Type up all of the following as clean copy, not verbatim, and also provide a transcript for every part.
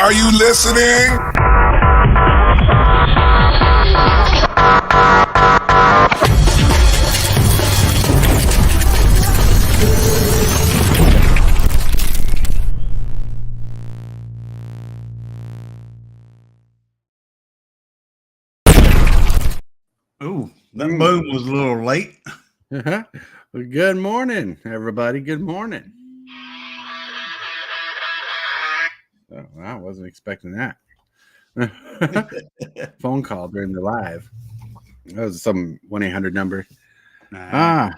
Are you listening? Ooh, that boom was a little late. Well, good morning, everybody. Good morning. Oh, I wasn't expecting that. Phone call during the live. That was some 1-800 number. How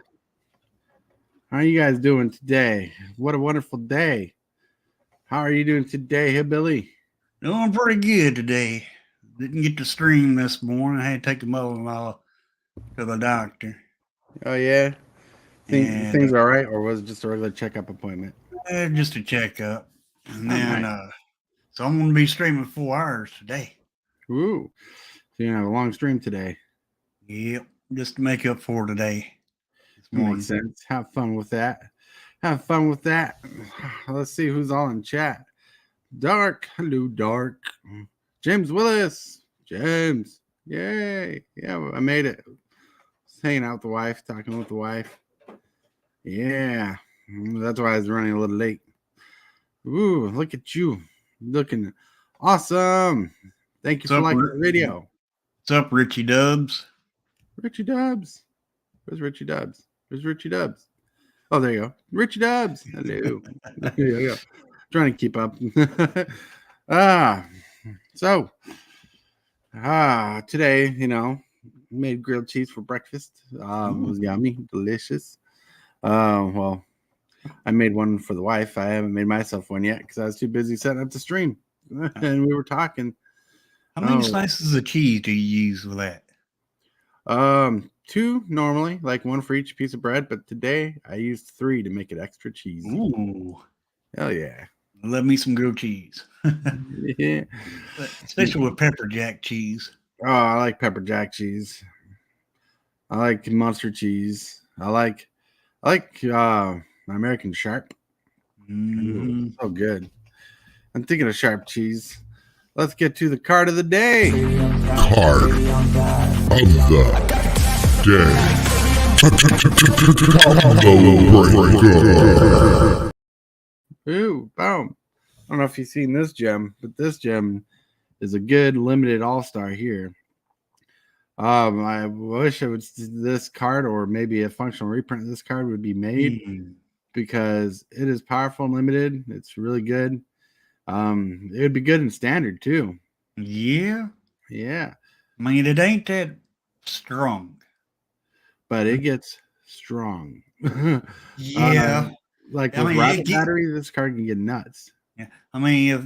are you guys doing today? What a wonderful day. How are you doing today, Hillbilly? Doing pretty good today. Didn't get to stream this morning. I had to take the mother-in-law to the doctor. Oh, yeah? Things all right, or was it just a regular checkup appointment? Just a checkup. And then, nice. So I'm going to be streaming 4 hours today. Ooh. So you're going to have a long stream today. Yep, just to make up for today. That makes sense. Have fun with that. Have fun with that. Let's see who's all in chat. Darc. Hello, Darc. James Willis. James. Yay. Yeah, I made it. Just hanging out with the wife, talking with the wife. Yeah. That's why I was running a little late. Ooh, look at you. Looking awesome. Thank you for liking the video. What's up, Richie Dubs? Richie Dubs. Where's Richie Dubs? Where's Richie Dubs? Oh, there you go. Richie Dubs. Hello. There you go. Trying to keep up. Today, made grilled cheese for breakfast. It was yummy, delicious. Well, I made one for the wife. I haven't made myself one yet because I was too busy setting up the stream. And we were talking. How many slices of cheese do you use with that? 2 normally, like 1 for each piece of bread, but today I used 3 to make it extra cheese. Ooh. Hell yeah. Love me some grilled cheese. Yeah. Especially with pepper jack cheese. Oh, I like pepper jack cheese. I like monster cheese. I like American Sharp. Ooh, so good. I'm thinking of sharp cheese. Let's get to the card of the day. Card of the day. Ooh, boom. I don't know if you've seen this gem, but this gem is a good limited all-star here. I wish it was this card or maybe a functional reprint of this card would be made because it is powerful and limited. It's really good. It would be good in standard too. Yeah. Yeah. I mean, it ain't that strong. But it gets strong. Yeah. With rapid battery, this card can get nuts. Yeah. I mean, if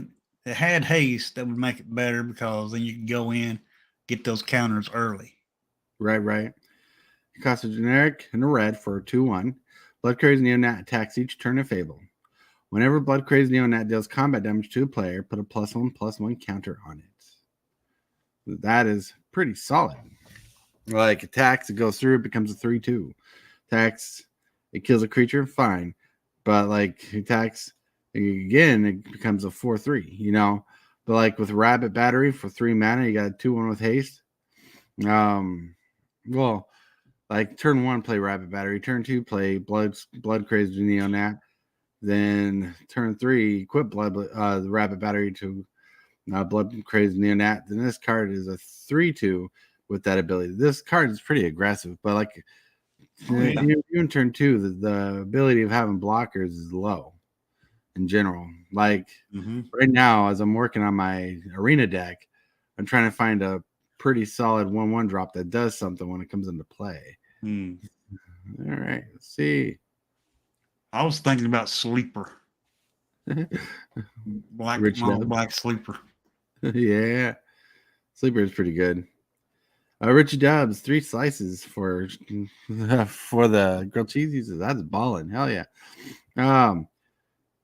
it had haste, that would make it better because then you can go in, get those counters early. Right. It costs a generic and a red for a 2/1. Blood Crazy Neonat attacks each turn of Fable. Whenever Blood Crazy Neonat deals combat damage to a player, put a +1/+1 counter on it. That is pretty solid. Like attacks, it goes through, it becomes a 3/2. Attacks, it kills a creature, fine. But like attacks again, it becomes a 4/3, But like with Rabbit Battery for 3 mana, you got a 2/1 with haste. Well, like turn 1, play Rabbit Battery, turn 2, play Blood Crazy Neonat. Then turn 3, equip the Rabbit Battery to Blood Crazy Neonat. Then this card is a 3/2 with that ability. This card is pretty aggressive, but like you in turn 2, the ability of having blockers is low in general. Like right now, as I'm working on my arena deck, I'm trying to find a pretty solid 1/1 drop that does something when it comes into play. All right, let's see. I was thinking about Sleeper. Black Sleeper. Yeah. Sleeper is pretty good. Richie Dubs, 3 slices for the grilled cheese. That's balling. Hell yeah.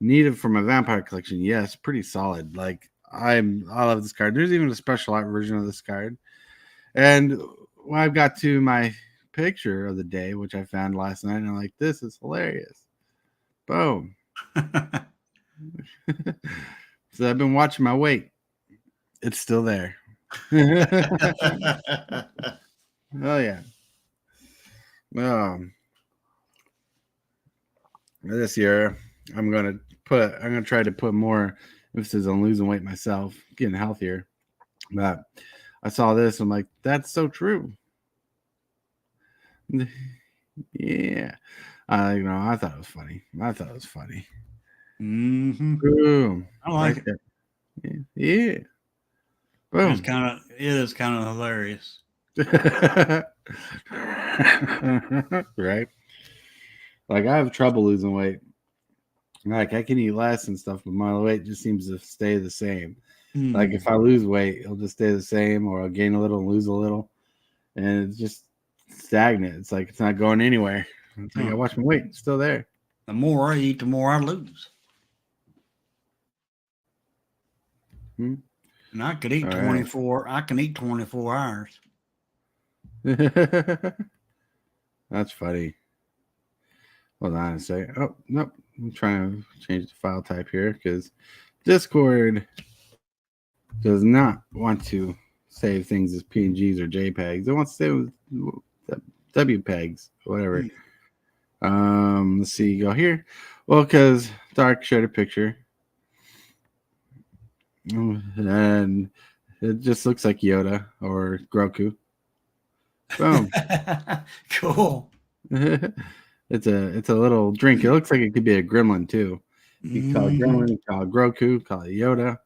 Needed for my vampire collection. Yes, pretty solid. Like I love this card. There's even a special art version of this card. And when I got to my picture of the day, which I found last night, and I'm like, this is hilarious. Boom. So I've been watching my weight. it's still there. Oh yeah. This year I'm gonna try to put more emphasis on losing weight myself, getting healthier. But I saw this, I'm like, that's so true. Yeah. I thought it was funny. Mm-hmm. Boom. I like it. There. Yeah. It Boom. is kind of hilarious. Right? Like I have trouble losing weight. Like I can eat less and stuff, but my weight just seems to stay the same. Like if I lose weight, it'll just stay the same, or I'll gain a little and lose a little, and it's just stagnant. It's like it's not going anywhere. It's like I watch my weight, it's still there. The more I eat, the more I lose. And I could eat 24. Right. I can eat 24 hours. That's funny. Hold on a second. Oh, nope. I'm trying to change the file type here because Discord does not want to save things as PNGs or JPEGs. It wants to save with WPEGs, whatever. Let's see. Go here. Well, because Darc showed a picture. And it just looks like Yoda or Grogu. Boom. Cool. It's a little drink. It looks like it could be a gremlin too. You can call it gremlin, call it Grogu, call it Yoda,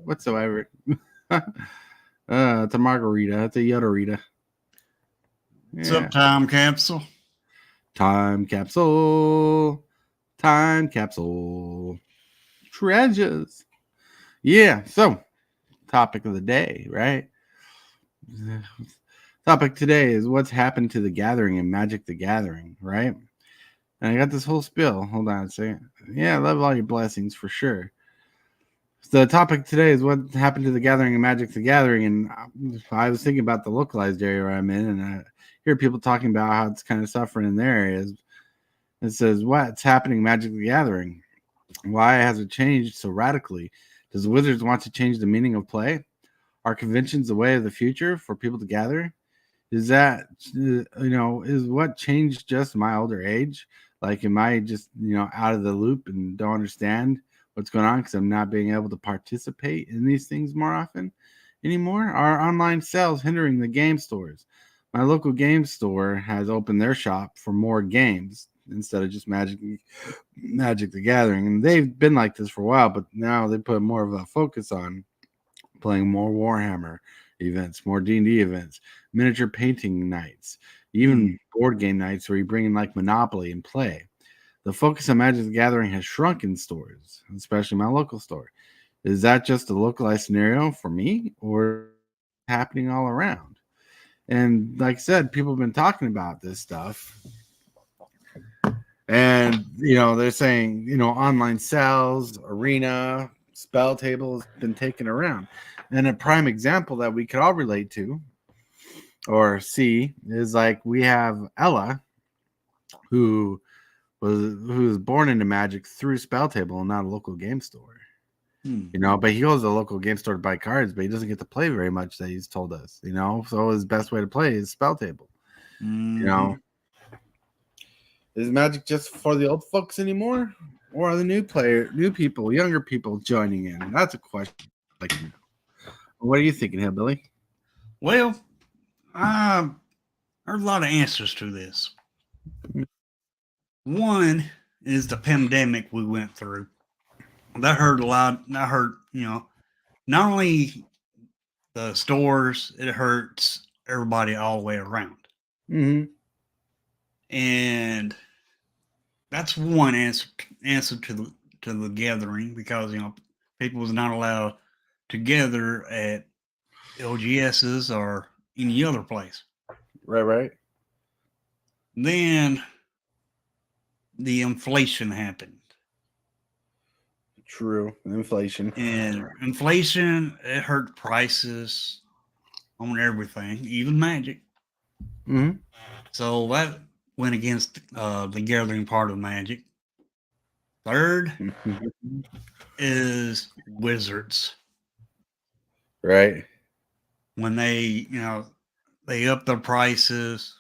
whatsoever. It's a margarita. It's a Yoda-rita. What's up, time capsule? Time capsule. Time capsule. Treasures. Yeah, so topic of the day, right? Topic today is what's happened to the Gathering and Magic the Gathering, right? And I got this whole spiel. Hold on a second. Yeah, I love all your blessings for sure. So the topic today is what happened to the Gathering and Magic the Gathering. And I was thinking about the localized area where I'm in, and I hear people talking about how it's kind of suffering in their areas. It says, what's happening Magic the Gathering? Why has it changed so radically? Does Wizards want to change the meaning of play? Are conventions the way of the future for people to gather? Is that, is what changed just my older age? Like, am I just, out of the loop and don't understand what's going on because I'm not being able to participate in these things more often anymore? Are online sales hindering the game stores? My local game store has opened their shop for more games instead of just Magic the Gathering. And they've been like this for a while, but now they put more of a focus on playing more Warhammer events, more D&D events, miniature painting nights, even board game nights where you bring in like Monopoly and play. The focus on Magic the Gathering has shrunk in stores, especially my local store. Is that just a localized scenario for me or happening all around? And like I said, people have been talking about this stuff. And, they're saying, online sales, arena, spell table has been taken around. And a prime example that we could all relate to or see is like we have Ella, who was born into Magic through spell table and not a local game store. But he goes to a local game store to buy cards, but he doesn't get to play very much that he's told us, so his best way to play is spell table. Is Magic just for the old folks anymore? Or are the new people, younger people joining in? That's a question. What are you thinking, Hillbilly? Well, there's a lot of answers to this. One is the pandemic we went through. That hurt a lot. That hurt, not only the stores, it hurts everybody all the way around. And that's one answer to the gathering, because people was not allowed to gather at LGSs or any other place. Right. Then the inflation happened. True. Inflation. And inflation, it hurt prices on everything, even Magic. So that went against the gathering part of Magic. Third is Wizards. Right. when they they up their prices.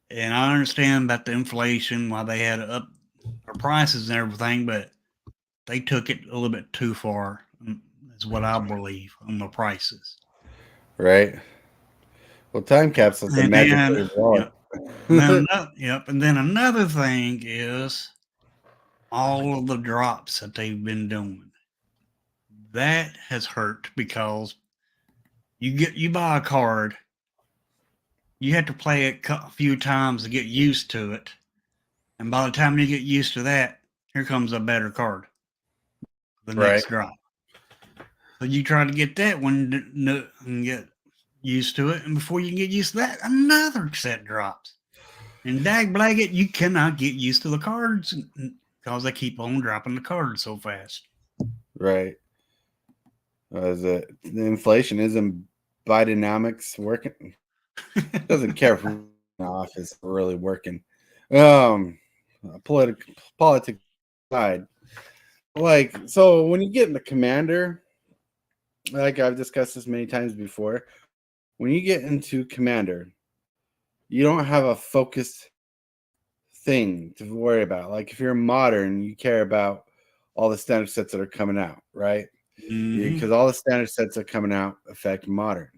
And I understand about the inflation, why they had to up their prices and everything, but they took it a little bit too far, is what I believe, on the prices. Right. Well, time capsule's the And magic then, of wallet. and then another thing is all of the drops that they've been doing. That has hurt because you buy a card, you have to play it a few times to get used to it, and by the time you get used to that, here comes a better card, the Right. next drop. So you try to get that one and get used to it, and before you can get used to that, another set drops. And dag it, you cannot get used to the cards because they keep on dropping the cards so fast. Right. Is it the inflation isn't Bidenomics working? Doesn't care if off is really working. Politics side. Like, so when you get into Commander, like I've discussed this many times before, when you get into Commander, you don't have a focused thing to worry about. Like if you're modern, you care about all the standard sets that are coming out, right? Because all the standard sets that are coming out affect modern.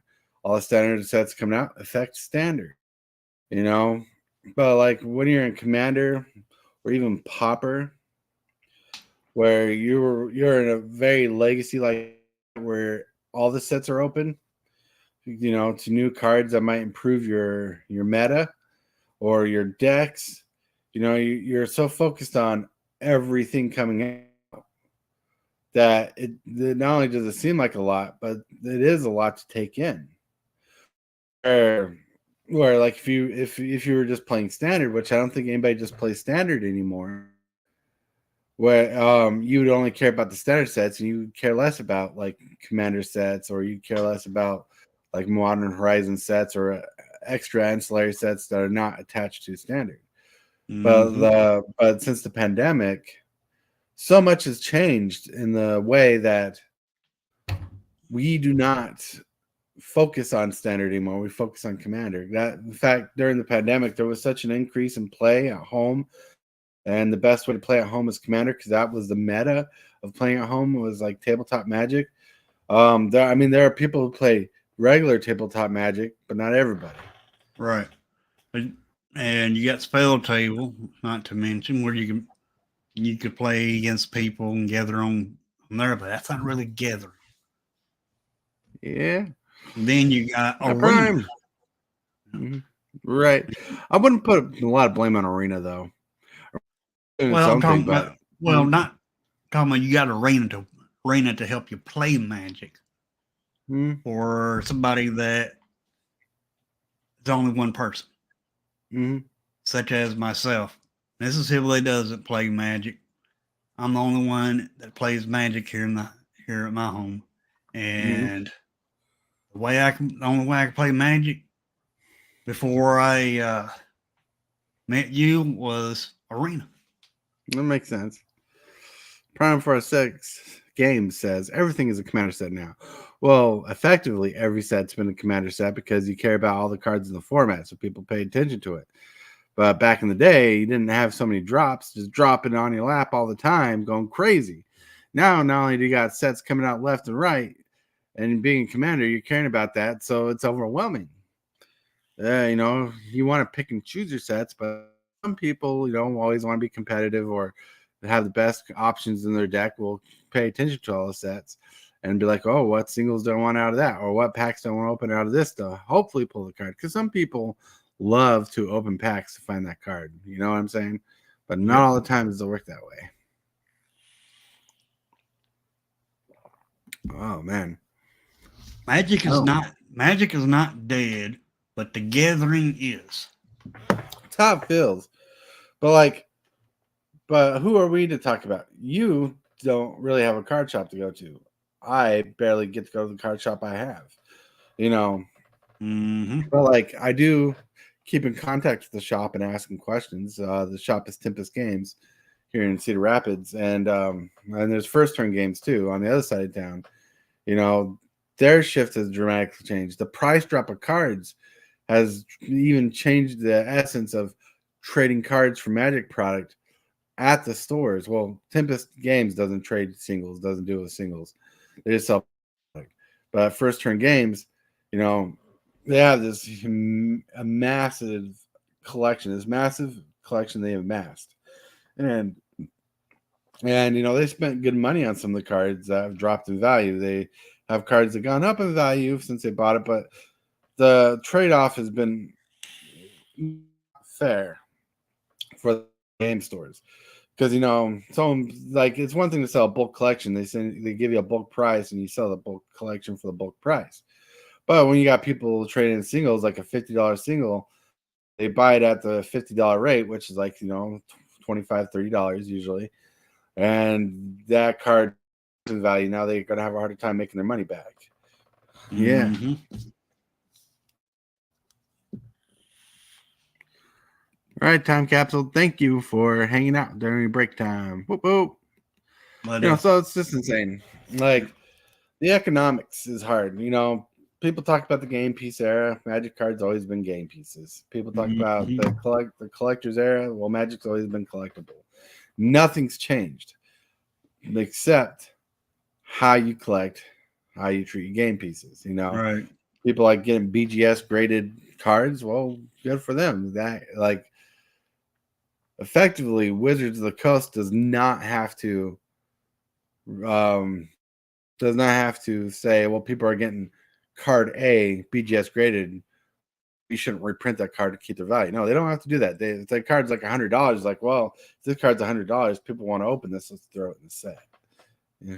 All the standard sets coming out affect standard. But like when you're in Commander or even Pauper, where you're in a very legacy like where all the sets are open, to new cards that might improve your meta or your decks. You're so focused on everything coming out that it not only does it seem like a lot, but it is a lot to take in. Where like if you were just playing standard, which I don't think anybody just plays standard anymore, where you would only care about the standard sets and you would care less about like Commander sets, or you care less about like Modern Horizon sets or extra ancillary sets that are not attached to standard. But since the pandemic, so much has changed in the way that we do not focus on standard anymore. We focus on Commander. That, in fact, during the pandemic, there was such an increase in play at home, and the best way to play at home is Commander because that was the meta of playing at home. Was like tabletop Magic. There are people who play regular tabletop Magic, but not everybody. Right. And you got Spell Table, not to mention, where you could play against people and gather on there, but that's not really gathering. Yeah. And then you got Arena. Prime. Mm-hmm. Right. I wouldn't put a lot of blame on Arena though. Well, I'm talking about, not talking about, you got Arena to help you play Magic. Or somebody that is only one person, such as myself. This is who doesn't play Magic. I'm the only one that plays Magic here at my home, and the only way I can play Magic before I met you was Arena. That makes sense. Prime 46 Games says everything is a Commander set now. Well, effectively, every set's been a Commander set because you care about all the cards in the format, so people pay attention to it. But back in the day, you didn't have so many drops, just dropping on your lap all the time, going crazy. Now, not only do you got sets coming out left and right, and being a Commander, you're caring about that, so it's overwhelming. You want to pick and choose your sets, but some people, always want to be competitive or have the best options in their deck will pay attention to all the sets and be like, oh, what singles do I want out of that? Or what packs do I want to open out of this to hopefully pull the card? Because some people love to open packs to find that card. You know what I'm saying? But not all the time does it work that way. Oh, man. Magic is not dead, but the gathering is. Top fills. But who are we to talk about? You don't really have a card shop to go to. I barely get to go to the card shop I have. But like I do keep in contact with the shop and asking questions. The shop is Tempest Games here in Cedar Rapids, and there's first turn games too on the other side of town. You know, their shift has dramatically changed. The price drop of cards has even changed the essence of trading cards for Magic product at the stores. Well, Tempest Games doesn't trade singles, doesn't do it with singles. They just sell product. But First Turn Games, you know, they have this a massive collection, they have amassed. And you know, they spent good money on some of the cards that have dropped in value. They have cards that gone up in value since they bought it, but the trade-off has been fair for the game stores. Because you know, so like it's one thing to sell a bulk collection. They give you a bulk price and you sell the bulk collection for the bulk price. But when you got people trading singles, like a $50 single, they buy it at the $50 rate, which is like, you know, $25, $30 usually. And that card in value, now they're gonna have a harder time making their money back. Yeah. Mm-hmm. All right, Time Capsule. Thank you for hanging out during your break time. Whoop whoop. You know, so it's just insane. Like the economics is hard. You know, people talk about the game piece era. Magic cards always been game pieces. People talk about the collector's era. Well, Magic's always been collectible. Nothing's changed except how you collect, how you treat your game pieces. You know, Right. people like getting BGS graded cards. Well, good for them. That like effectively, Wizards of the Coast does not have to say, well, people are getting card A BGS graded. We shouldn't reprint that card to keep their value. No, they don't have to do that. If that card's like $100, like, well, if this card's $100, people want to open this, let's throw it in the set. Yeah.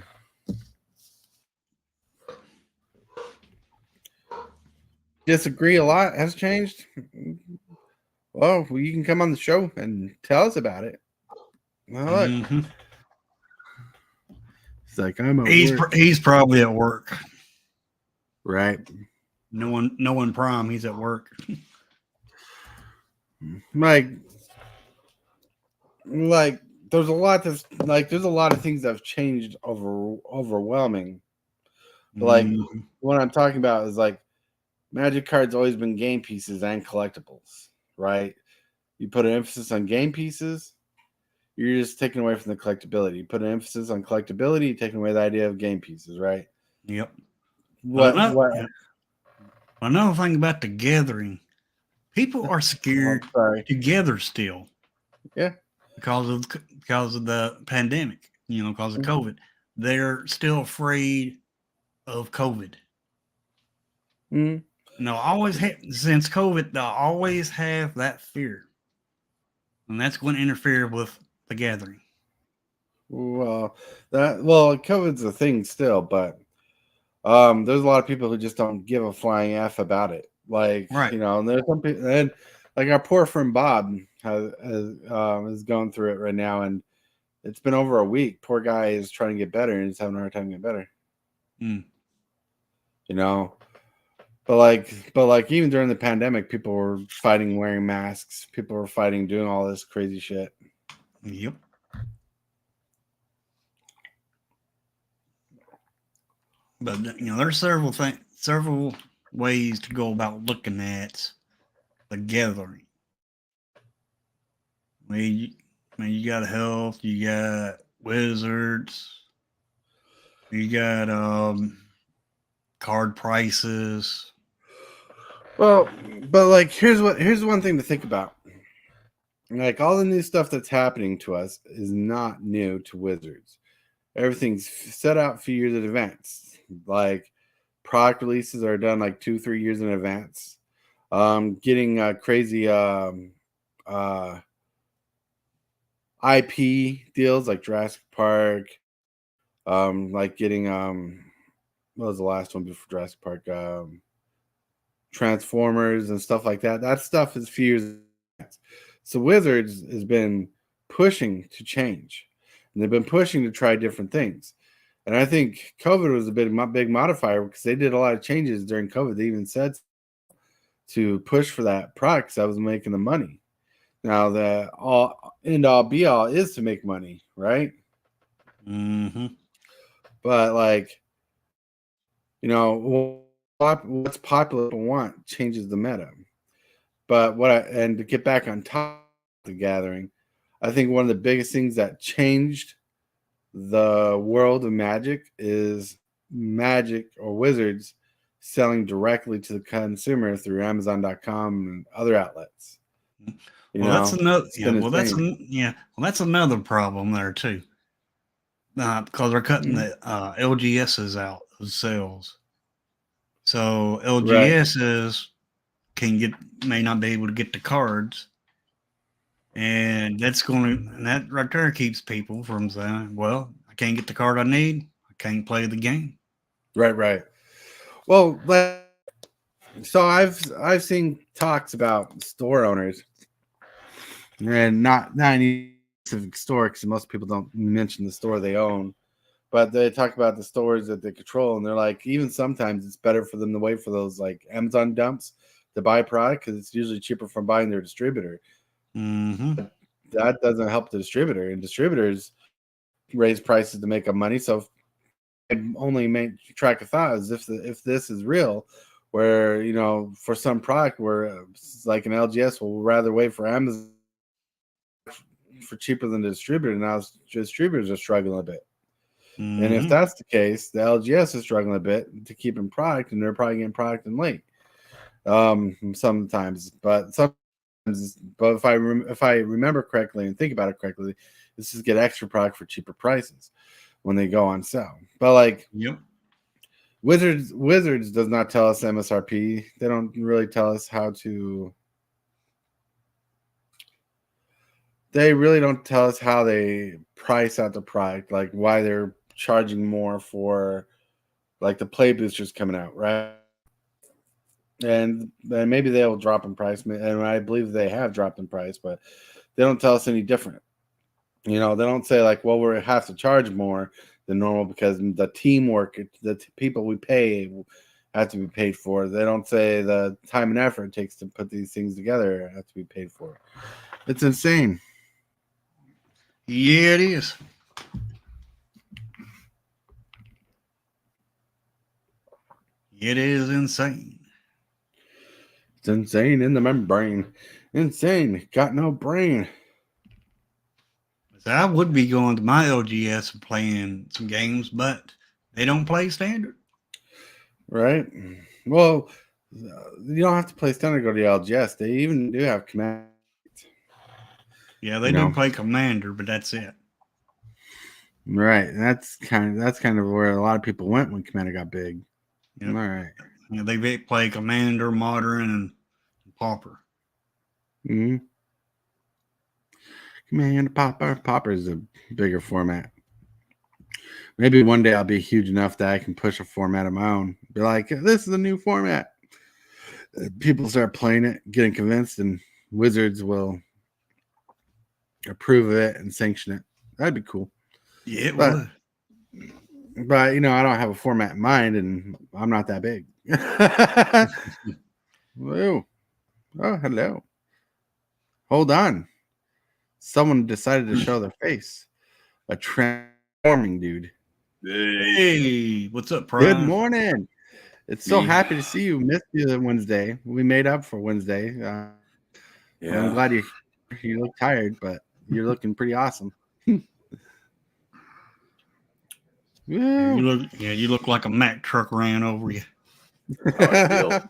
Disagree a lot has changed. Well, you can come on the show and tell us about it. Well, look. It's like He's probably at work. Right. No one Prime. He's at work. Like there's a lot of things that have changed overwhelming. But like what I'm talking about is like Magic cards always been game pieces and collectibles, right? You put an emphasis on game pieces, you're just taking away from the collectability. You put an emphasis on collectability, you're taking away the idea of game pieces, right? Yep. What? Another thing about the gathering, people are scared to gather still. Yeah. Because of the pandemic, you know, because of COVID. They're still afraid of COVID. Mm-hmm. No, since COVID, they'll always have that fear. And that's going to interfere with the gathering. Well, COVID's a thing still, but there's a lot of people who just don't give a flying F about it. Like, right. You know, and there's some people, and like our poor friend Bob is going through it right now, and it's been over a week. Poor guy is trying to get better, and he's having a hard time getting better. You know, but like even during the pandemic, people were fighting wearing masks. People were fighting doing all this crazy shit. Yep. But you know, there's several ways to go about looking at the gathering. You got health, you got wizards, you got card prices. Well, but like here's one thing to think about. Like all the new stuff that's happening to us is not new to Wizards. Everything's set out a few years in advance. Like product releases are done like 2-3 years in advance. Getting crazy IP deals like Jurassic Park. Like getting what was the last one before Jurassic Park? Transformers and stuff like that. That stuff is a few years in advance. So Wizards has been pushing to change. And they've been pushing to try different things. And I think COVID was a big modifier because they did a lot of changes during COVID. They even said to push for that product because that was making the money. Now, the end all be all is to make money, right? Mm-hmm. But like You know, what's popular people want changes the meta. But and to get back on top of the gathering, I think one of the biggest things that changed the world of Magic is Magic or Wizards selling directly to the consumer through Amazon.com and other outlets. You Well, know, that's another. it's Yeah. been Well, that's insane. Well, that's another problem there too. Because they're cutting Mhm. the LGSs out of sales. So Right. LGSs may not be able to get the cards, and that right there keeps people from saying, "Well, I can't get the card I need. I can't play the game." Right. Well, so I've seen talks about store owners, and not any specific store because most people don't mention the store they own, but they talk about the stores that they control, and they're like, even sometimes it's better for them to wait for those like Amazon dumps to buy product because it's usually cheaper from buying their distributor. Mm-hmm. That doesn't help the distributor, and distributors raise prices to make up money. So only make track of thought is if this is real, where for some product where it's like an LGS will rather wait for Amazon for cheaper than the distributor. Now distributors are struggling a bit, and if Mm-hmm. that's the case, the LGS is struggling a bit to keep in product, and they're probably getting product in late. Sometimes, but if I remember correctly and think about it correctly, this is get extra product for cheaper prices when they go on sale. But like Yep. Wizards does not tell us MSRP. They don't really tell us how to. They really don't tell us how they price out the product, like why they're charging more for like the play boosters coming out, right? And maybe they'll drop in price, and I believe they have dropped in price, but they don't tell us any different. They don't say like, well, we have to charge more than normal because the teamwork, people we pay have to be paid for. They don't say the time and effort it takes to put these things together have to be paid for. It's insane. Yeah, it is. It is insane. It's insane in the membrane. Insane. Got no brain. So I would be going to my LGS and playing some games, but they don't play standard. Right? Well, you don't have to play standard to go to the LGS. They even do have command. Yeah, they You do know, play Commander, but that's it. right? That's kind of where a lot of people went when Commander got big. Yep. All right. Yeah, they play Commander, Modern, and Pauper. Mm-hmm. Commander Popper is a bigger format. Maybe one day I'll be huge enough that I can push a format of my own. Be like, this is a new format. People start playing it, getting convinced, and Wizards will approve of it and sanction it. That'd be cool. Yeah, it But would. but I don't have a format in mind, and I'm not that big. Whoa. Oh, hello. Hold on. Someone decided to show their face. A transforming dude. Hey, what's up, Good Prime? morning. It's so Me. happy to see you. Missed you Wednesday. We made up for Wednesday. I'm Yeah. glad you look tired, but you're looking pretty awesome. Yeah, Woo. you look like a Mack truck ran over you. How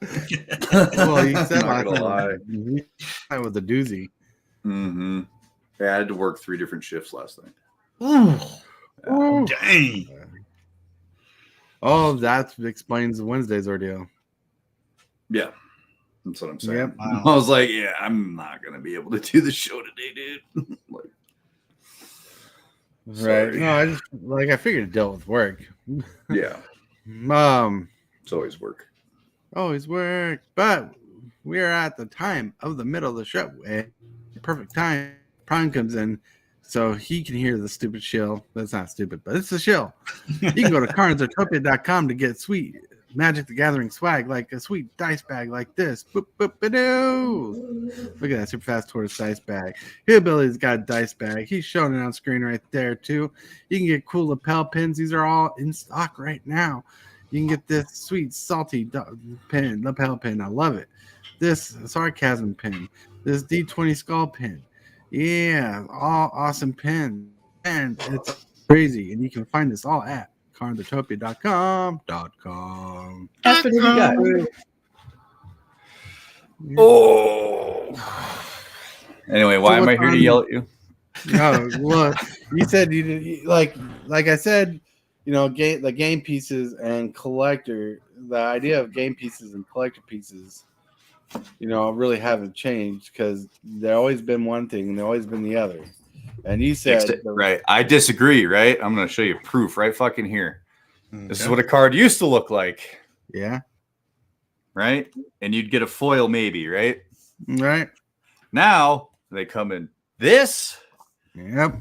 Well, you said Not last gonna lie. night that was a doozy. Mm-hmm. Yeah, I had to work 3 different shifts last night. Ooh, Woo. dang. Oh, that explains Wednesday's ordeal. Yeah, that's what I'm saying. Yep. Wow. I was like, yeah, I'm not gonna be able to do the show today, dude. Like, Right. sorry. No, I figured it dealt with work. Yeah, It's always work. always work. But we're at the time of the middle of the show. Perfect time. Prime comes in so he can hear the stupid shill. That's not stupid, but it's a shill. You can go to cardsartopia.com to get sweet Magic the Gathering swag, like a sweet dice bag like this. Boop, boop, ba-doo. Look at that super fast tortoise dice bag. Hillbilly's got a dice bag. He's showing it on screen right there, too. You can get cool lapel pins. These are all in stock right now. You can get this sweet, salty pin, lapel pin. I love it. This sarcasm pin. This D20 skull pin. Yeah, all awesome pins. And it's crazy. And you can find this all at carnthetopia.com. Aspen, what do you got? Yeah. Oh. Anyway, why So am I what's here to on- yell at you? No, well, you said like I said, the game pieces and collector. The idea of game pieces and collector pieces, really haven't changed because they've always been one thing and they've always been the other. And you said Right. I disagree, right? I'm going to show you proof right fucking here. This is what a card used to look like, yeah, right? And you'd get a foil maybe, right? right, Now they come in this. yep,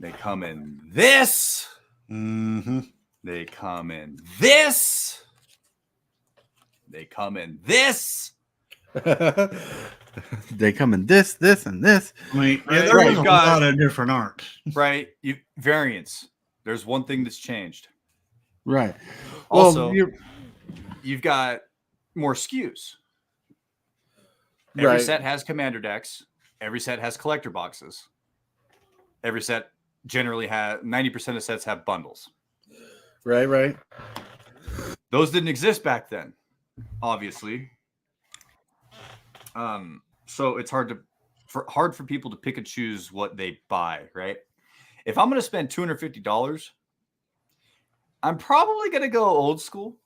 They come in this. Mm-hmm. They come in this. They come in this. they come in this, and this. I mean, Right, there is you've a got- lot of different art. Right. Variants. There's one thing that's changed. Right. Also, well, you've got more SKUs. Every right. set has commander decks. Every set has collector boxes. Every set generally has 90% of sets have bundles. Right. Those didn't exist back then, obviously. So it's hard for people to pick and choose what they buy, right? If I'm going to spend $250, I'm probably going to go old school.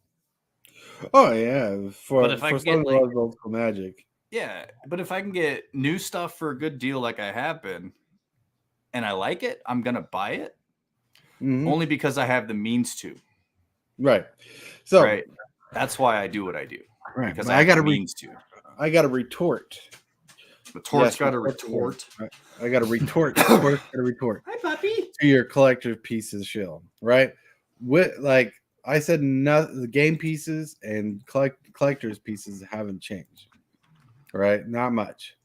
Oh yeah, But if I for can get, someone who like- loves old school Magic. Yeah, but if I can get new stuff for a good deal like I have been, and I like it, I'm going to buy it Mhm. only because I have the means to. Right. So Right. That's why I do what I do. right, Because but I I have got the to means to. I got to retort. The tort's Yes, got to retort. retort. I got to retort. Tort's got to retort Hi, puppy. to your collector pieces shill. Right. With like I said, the game pieces and collectors pieces haven't changed. Right. Not much.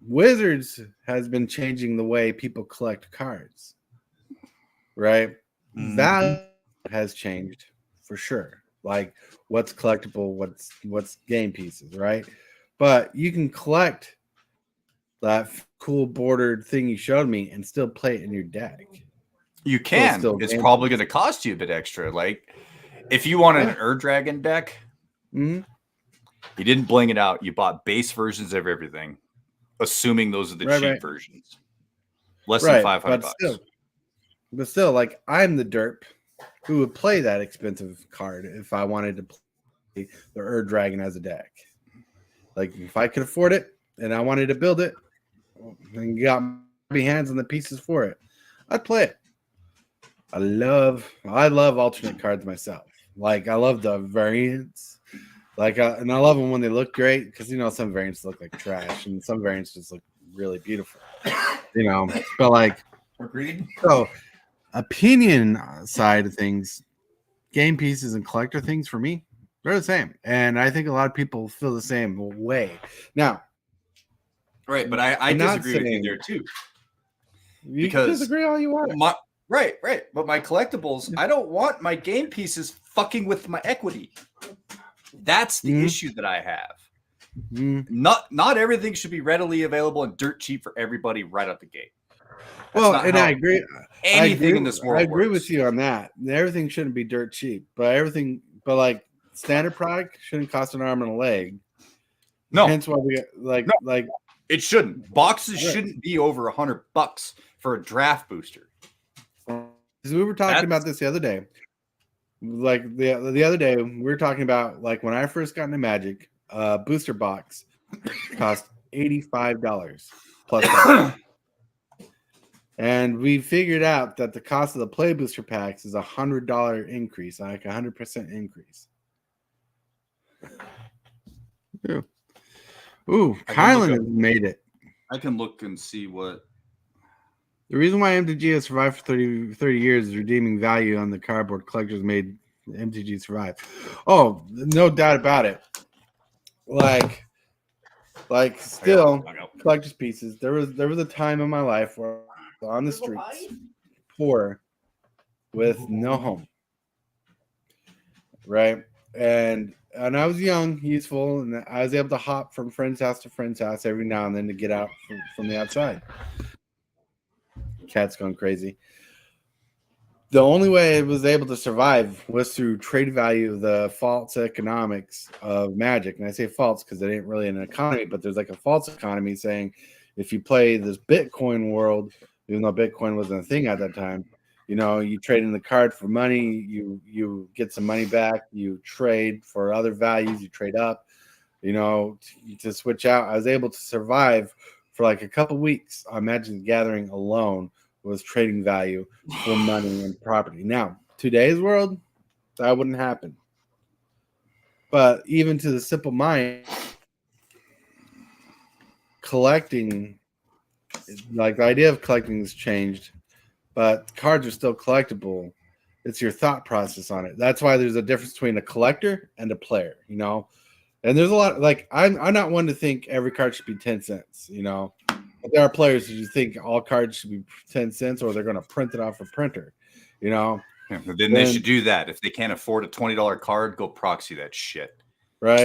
Wizards has been changing the way people collect cards. Right. Mhm. That has changed for sure. Like what's collectible, what's game pieces, right? But you can collect that cool bordered thing you showed me and still play it in your deck. You can. still It's game probably pieces. going to cost you a bit extra. Like, if you wanted an Dragon deck, Mm-hmm. you didn't bling it out. You bought base versions of everything, assuming those are the Right, cheap right. versions. Less Right, than 500 but bucks. still, like I'm the derp who would play that expensive card if I wanted to play the Dragon as a deck. Like if I could afford it and I wanted to build it and got my hands on the pieces for it, I'd play it. I love alternate cards myself. Like I love the variants. Like and I love them when they look great because some variants look like trash and some variants just look really beautiful. But like Agreed. so opinion side of things, game pieces and collector things for me, they're the same. And I think a lot of people feel the same way. Now, Right, but I I'm not disagree with you saying- there too. you Because can disagree all you want. Right. But my collectibles, I don't want my game pieces fucking with my equity. That's the Mhm. issue that I have. Mm. Not everything should be readily available and dirt cheap for everybody right out the gate. That's Well, not and how I agree. anything in this world I agree works. with you on that. Everything shouldn't be dirt cheap, but like standard product shouldn't cost an arm and a leg. No, Hence why we like No. like it shouldn't. Boxes Right. shouldn't be over $100 for a draft booster. because we were talking That's- about this the other day. Like the other day, we were talking about like when I first got into Magic, booster box cost $85 plus tax. And we figured out that the cost of the play booster packs is $100 increase, like 100% increase. Yeah. Ooh, I can look Kylan up- has made it. I can look and see what. The reason why MTG has survived for 30 years is redeeming value on the cardboard collectors made MTG survive. Oh, no doubt about it. Like still collector's pieces. There was a time in my life where I was on the streets, poor, with no home. right? And I was young, youthful, and I was able to hop from friend's house to friend's house every now and then to get out from the outside. Cat's gone crazy. The only way it was able to survive was through trade value of the false economics of Magic. And I say false because it ain't really an economy, but there's like a false economy saying if you play this Bitcoin world, even though Bitcoin wasn't a thing at that time, you know, you trade in the card for money, you get some money back, you trade for other values, you trade up, you know, to switch out. I was able to survive for like a couple weeks on Magic the Gathering alone was trading value for money and property. Now, today's world, that wouldn't happen. But even to the simple mind, collecting, like the idea of collecting has changed, but cards are still collectible. It's your thought process on it. That's why there's a difference between a collector and a player, you know? And there's a lot, like, I'm not one to think every card should be 10 cents, you know? But there are players who think all cards should be 10 cents or they're going to print it off a printer, you know? Yeah, then they should do that. If they can't afford a $20 card, go proxy that shit. Right.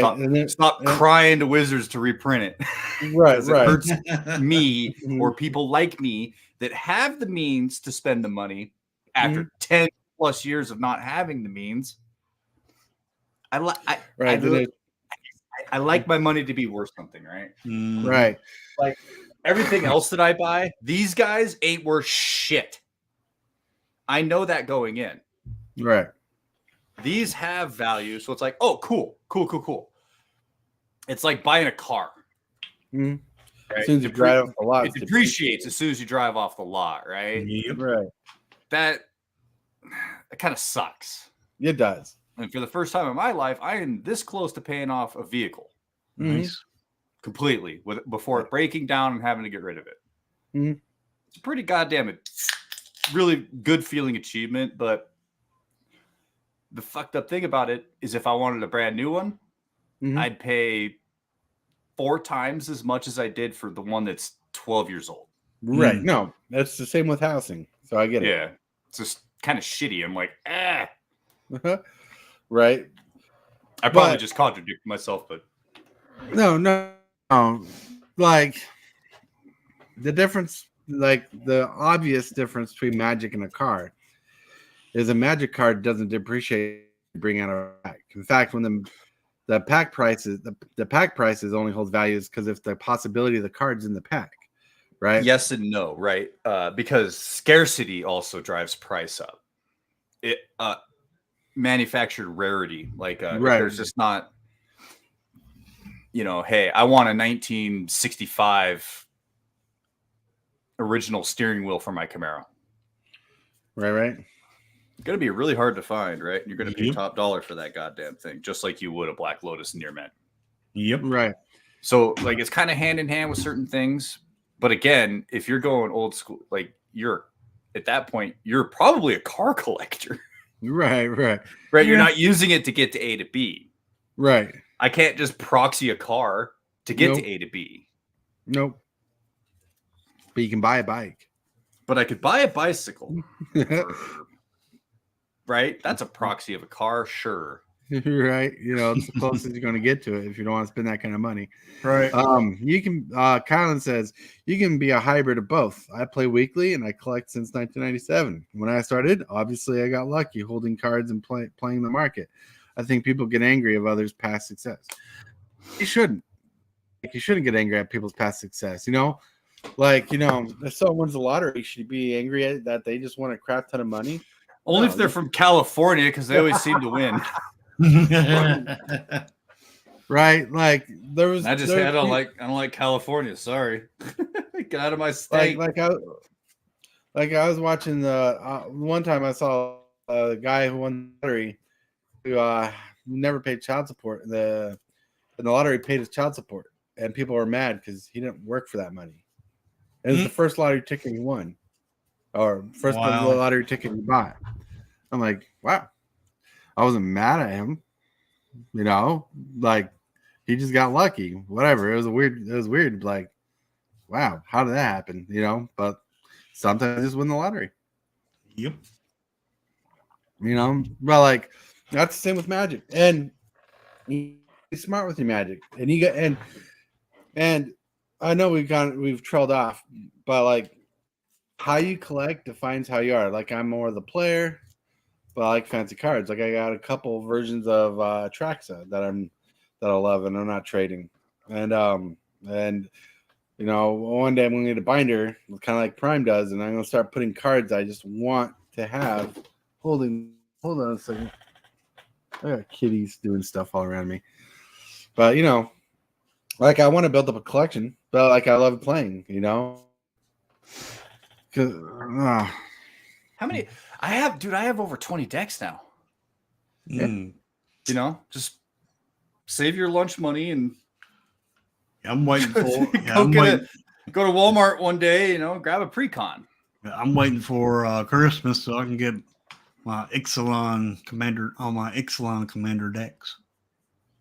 Stop crying to Wizards to reprint it. Right. It hurts me or people like me that have the means to spend the money after 10 plus years of not having the means. I like my money to be worth something, right? Right. Like everything else that I buy, these guys ain't worth shit. I know that going in. Right. These have value, so it's like, oh, cool. It's like buying a car. Mm-hmm. Right? As soon as you drive off the lot, it depreciates as soon as you drive off the lot, right? Yep. Right. That kind of sucks. It does. And for the first time in my life, I am this close to paying off a vehicle. Nice. Completely before it breaking down and having to get rid of it. Mm-hmm. It's a pretty goddamn really good feeling achievement, but the fucked up thing about it is if I wanted a brand new one, I'd pay 4 times as much as I did for the one that's 12 years old. Right. No, that's the same with housing. So I get it. Yeah. It's just kind of shitty. I'm like, Right. I probably just contradict myself, but no. Like the difference, like the obvious difference between Magic and a card is a Magic card doesn't depreciate bring out a pack. In fact, when the pack prices, the pack prices only hold values because if the possibility of the cards in the pack, right? yes and no, right? Because scarcity also drives price up. It manufactured rarity, like right. There's just not, you know, hey, I want a 1965 original steering wheel for my Camaro. Right. It's going to be really hard to find, right? You're going to pay top dollar for that goddamn thing, just like you would a Black Lotus near mint. Yep. Right. So, like, it's kind of hand in hand with certain things. But again, if you're going old school, like, you're at that point, you're probably a car collector. Right. Right. You're not using it to get to A to B. Right. I can't just proxy a car to get to A to B. Nope. But you can buy a bike. But I could buy a bicycle. Right? That's a proxy of a car, sure. Right. You know, it's the closest you're going to get to it if you don't want to spend that kind of money. Right. You can, Kylan says, you can be a hybrid of both. I play weekly and I collect since 1997. When I started, obviously I got lucky holding cards and playing the market. I think people get angry of others' past success. You shouldn't. Like, you shouldn't get angry at people's past success. You know, like, you know, if someone wins the lottery, should you be angry at that they just won a crap ton of money? Only if they're from California, because they always seem to win. Right, like there was. I don't like California. Sorry, get out of my state. Like I was watching the one time I saw a guy who won the lottery who never paid child support. And the lottery paid his child support, and people were mad because he didn't work for that money. It was the first lottery ticket he won, or first lottery ticket he bought. I'm like, wow. I wasn't mad at him, you know, like he just got lucky. Whatever. It was weird. Like, wow, how did that happen? You know, but sometimes I just win the lottery. Yep. You know, well, like That's the same with Magic, and you be smart with your Magic, and you get and I know we've trailed off, but like how you collect defines how you are. Like I'm more of the player, but I like fancy cards. Like I got a couple versions of Traxa that I love, and I'm not trading. And you know, one day I'm gonna need a binder, kind of like Prime does, and I'm gonna start putting cards I just want to have. Hold on a second. I got kitties doing stuff all around me. But you know, like I want to build up a collection, but like I love playing, you know. How many I have, dude? I have over 20 decks now. Mm. You know, just save your lunch money and I'm waiting for. Go to Walmart one day, you know, grab a pre-con. I'm waiting for Christmas so I can get my Ixalan Commander on my Ixalan Commander decks.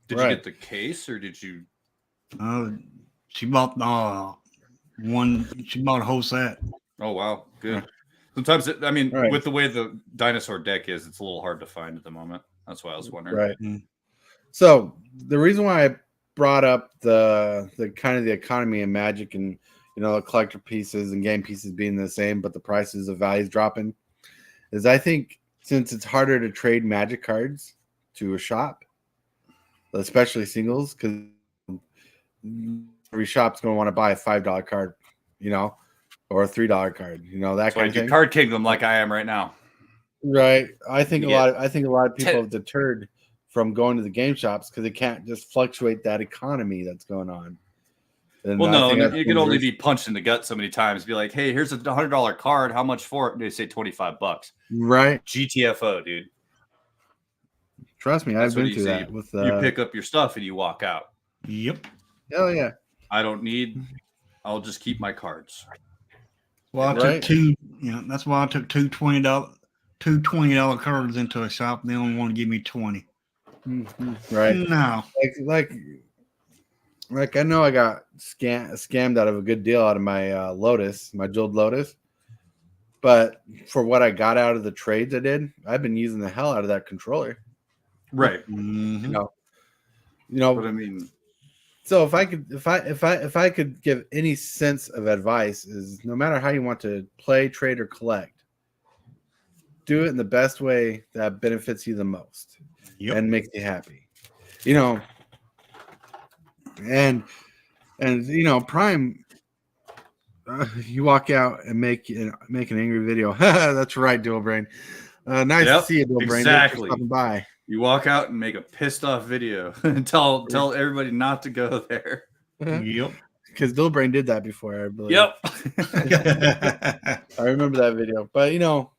Did you get the case or did you? She bought one. She bought a whole set. Oh wow, good. Sometimes with the way the dinosaur deck is, it's a little hard to find at the moment. That's why I was wondering. Right. Mm. So the reason why I brought up the kind of the economy in Magic and you know the collector pieces and game pieces being the same, but the prices of values dropping, is I think since it's harder to trade Magic cards to a shop, especially singles, because every shop's going to want to buy a $5 card, you know, or a $3 card, you know, that kind of thing. Card Kingdom like I am right now. Right. I think a lot of people have deterred from going to the game shops because they can't just fluctuate that economy that's going on. And you can only be punched in the gut so many times. Be like, hey, here's a $100 card. How much for it? And they say $25. Right. GTFO, dude. Trust me, I've been through that. You pick up your stuff and you walk out. Yep. Hell yeah. I'll just keep my cards. Well, I took two. You know, that's why I took two $20 cards into a shop. And they only want to give me 20. Mm-hmm. Right. No. Like I know I got scammed out of a good deal out of my Lotus, my Jeweled Lotus. But for what I got out of the trades I did, I've been using the hell out of that controller. Right. Mm-hmm. You know. But I mean, so if I could give any sense of advice, is no matter how you want to play, trade, or collect, do it in the best way that benefits you the most and makes you happy. You know. And you know, Prime, you walk out and make an angry video. That's right, Dual Brain. Nice to see you, Dual Brain. Exactly. By. You walk out and make a pissed off video and tell everybody not to go there. Yep. Because Dual Brain did that before, I believe. Yep. I remember that video. But you know,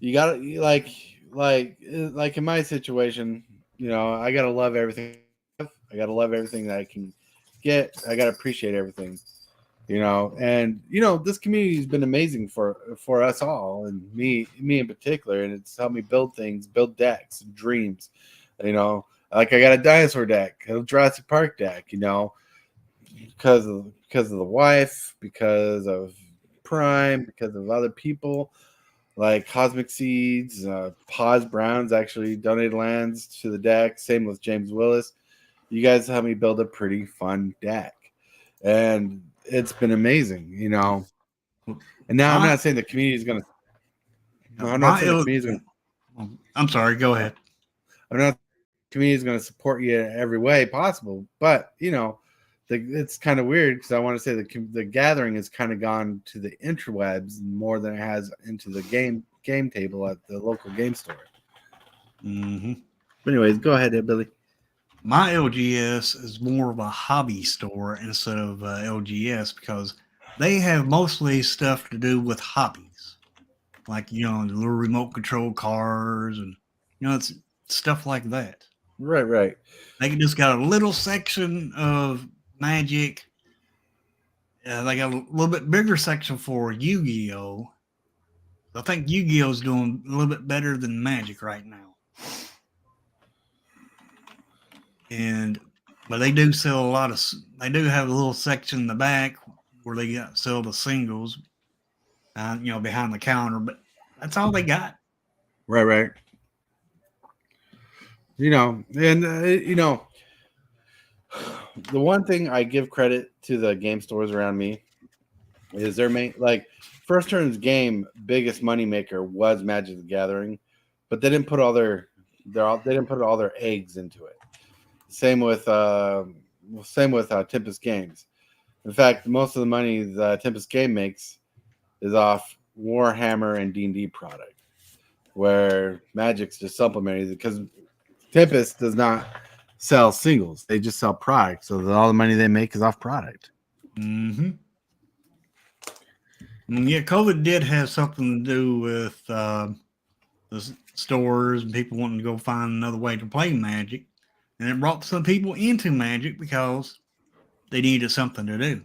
you got to like in my situation. You know, I gotta love everything. I gotta love everything that I can get. I gotta appreciate everything. You know, and you know, this community has been amazing for us all, and me in particular. And it's helped me build things, build decks, dreams. You know, like I got a dinosaur deck, a Jurassic Park deck. You know, because of the wife, because of Prime, because of other people. Like Cosmic Seeds, Paz Browns actually donated lands to the deck. Same with James Willis. You guys helped me build a pretty fun deck. And it's been amazing, you know. And now I'm not saying the community is going to... I'm sorry, go ahead. I'm not... The community is going to support you in every way possible. But, you know, it's kind of weird because I want to say the gathering has kind of gone to the interwebs more than it has into the game table at the local game store. Mm-hmm. But anyways, go ahead, Billy. My LGS is more of a hobby store instead of LGS because they have mostly stuff to do with hobbies, like you know the little remote control cars and you know it's stuff like that. Right. They just got a little section of Magic. They got a little bit bigger section for Yu-Gi-Oh! I think Yu-Gi-Oh! Is doing a little bit better than Magic right now. But they do sell a lot of. They do have a little section in the back where they sell the singles, you know, behind the counter. But that's all they got. Right. You know, and you know, the one thing I give credit to the game stores around me is their main, like, First Turn's game biggest moneymaker was Magic the Gathering, but they didn't put all their they didn't put all their eggs into it. Same with Tempest Games. In fact, most of the money the Tempest game makes is off Warhammer and D&D product, where Magic's just supplementing because Tempest does not sell singles; they just sell product. So all the money they make is off product. Mm-hmm. Yeah, COVID did have something to do with the stores and people wanting to go find another way to play Magic, and it brought some people into Magic because they needed something to do.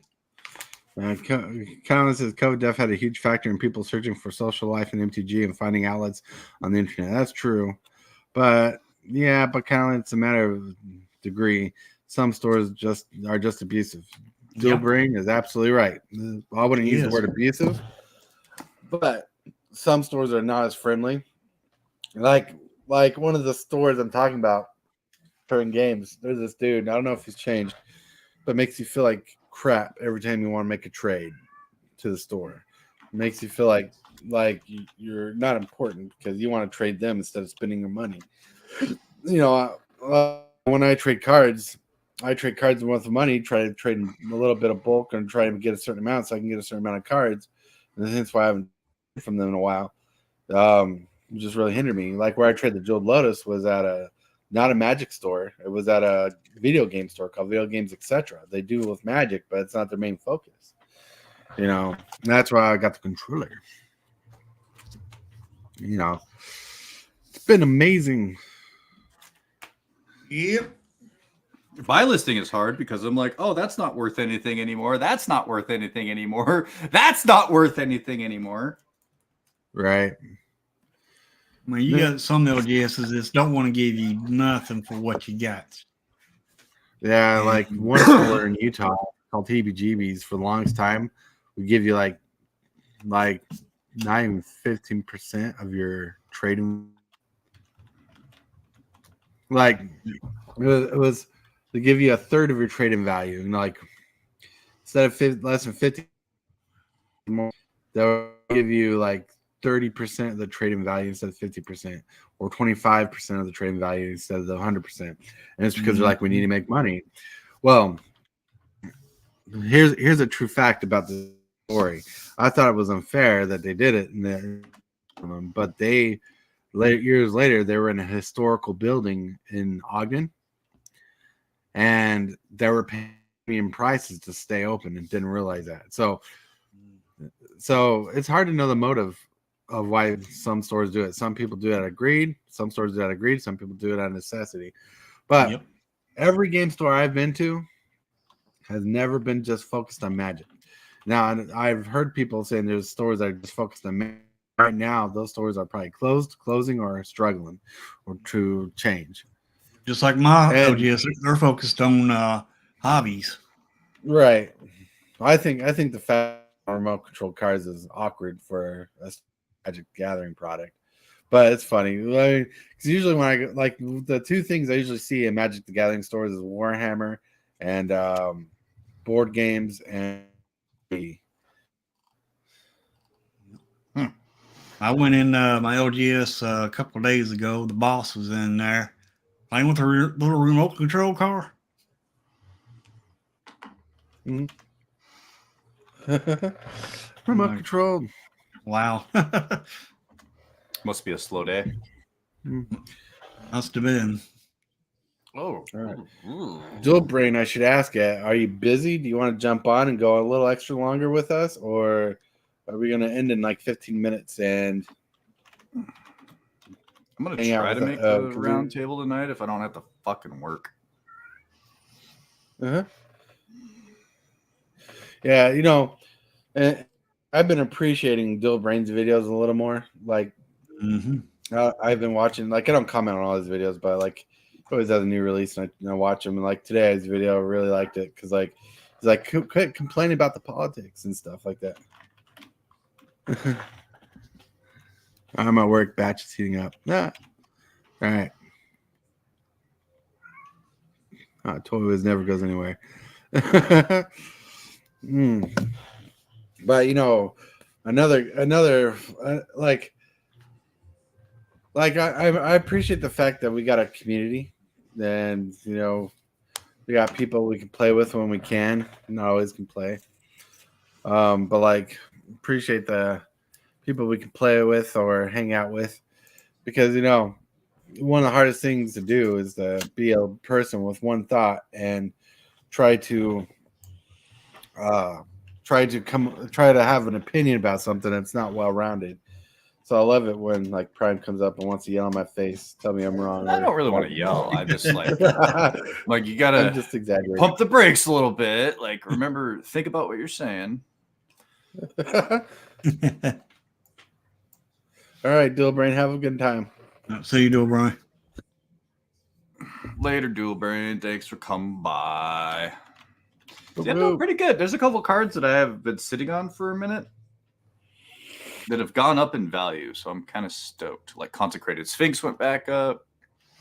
Colin says COVID def had a huge factor in people searching for social life in MTG and finding outlets on the internet. That's true, but Colin, it's a matter of degree. Some stores are just abusive. Dual Brain is absolutely right. I wouldn't use the word abusive, but some stores are not as friendly. Like one of the stores I'm talking about, Turn Games. There's this dude. I don't know if he's changed, but makes you feel like crap every time you want to make a trade to the store. It makes you feel like you're not important because you want to trade them instead of spending your money. You know, when I trade cards worth of money, try to trade a little bit of bulk and try to get a certain amount so I can get a certain amount of cards. And that's why I haven't from them in a while. It just really hindered me. Like where I traded the Jeweled Lotus was at not a Magic store. It was at a video game store called Video Games Etc. They do with Magic, but it's not their main focus. You know, and that's why I got the controller. You know, it's been amazing. Yep. My listing is hard because I'm like, oh, that's not worth anything anymore. That's not worth anything anymore. That's not worth anything anymore. Right. I mean, you got some LGSs that don't want to give you nothing for what you got. Yeah, like one store in Utah called TBGBs for the longest time would give you like not even 15% of your trading. Like it was to give you a third of your trading value, and like instead of less than 50, they'll give you like 30% of the trading value instead of 50%, or 25% of the trading value instead of the 100%. And it's because they're like, we need to make money. Well, here's a true fact about the story. I thought it was unfair that they did it, but years later, they were in a historical building in Ogden, and they were paying prices to stay open and didn't realize that. So it's hard to know the motive of why some stores do it. Some people do it out of greed. Some stores do it out of greed. Some people do it out of necessity. But every game store I've been to has never been just focused on Magic. Now, I've heard people saying there's stores that are just focused on Magic. Right now, those stores are probably closing, or struggling, or to change. Just like my LGS, they're focused on hobbies. Right. I think the fact remote control cards is awkward for a Magic Gathering product, but it's funny. Because usually when I like the two things I usually see in Magic the Gathering stores is Warhammer and board games and. I went in my LGS a couple of days ago. The boss was in there playing with a little remote control car. Mm-hmm. Remote control. Wow. Must be a slow day. Must have been. Oh, all right. Dual Brain, I should ask it. Are you busy? Do you want to jump on and go a little extra longer with us, or are we going to end in like 15 minutes? And I'm going to try to make the round table tonight if I don't have to fucking work. Yeah, you know, I've been appreciating Dual Brain's videos a little more. Like, I've been watching. Like, I don't comment on all his videos, but like, he always has a new release, and I watch them. And like today's video, I really liked it because like he's like quit complaining about the politics and stuff like that. I'm at work. Batch is heating up. All right. Toy Wiz never goes anywhere. But another I appreciate the fact that we got a community, and we got people we can play with when we can. Not always can play, but appreciate the people we can play with or hang out with, because one of the hardest things to do is to be a person with one thought and try to have an opinion about something that's not well rounded. So I love it when Prime comes up and wants to yell in my face, tell me I'm wrong. I don't really want to yell. I just you I'm gotta just exaggerating. pump the brakes a little bit. Remember, think about what you're saying. All right, Dual Brain, have a good time. See you, Dual Brain. Later, Dual Brain. Thanks for coming by. Yeah, no, pretty good. There's a couple cards that I have been sitting on for a minute that have gone up in value, so I'm kind of stoked. Like Consecrated Sphinx went back up.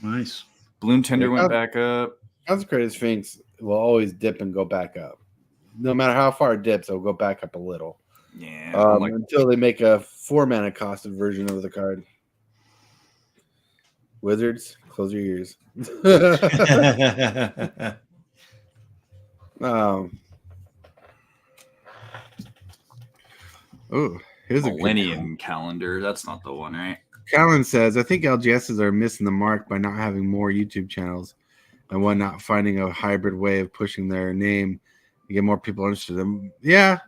Nice. Bloom Tender went back up. Consecrated Sphinx will always dip and go back up. No matter how far it dips, it'll go back up a little. Yeah. Until they make a 4-mana costed version of the card. Wizards, close your ears. Here's Millennium Calendar. That's not the one, right? Callan says, I think LGSs are missing the mark by not having more YouTube channels and one not finding a hybrid way of pushing their name to get more people interested in them. Yeah.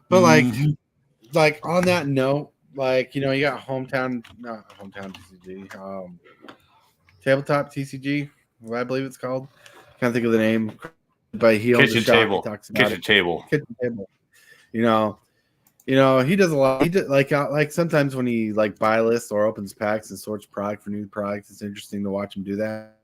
But on that note, you got not hometown TCG, tabletop TCG, what I believe it's called. Can't think of the name. But he owns Kitchen Table. Kitchen Table. He does a lot. He did, sometimes when he buy lists or opens packs and sorts product for new products, it's interesting to watch him do that.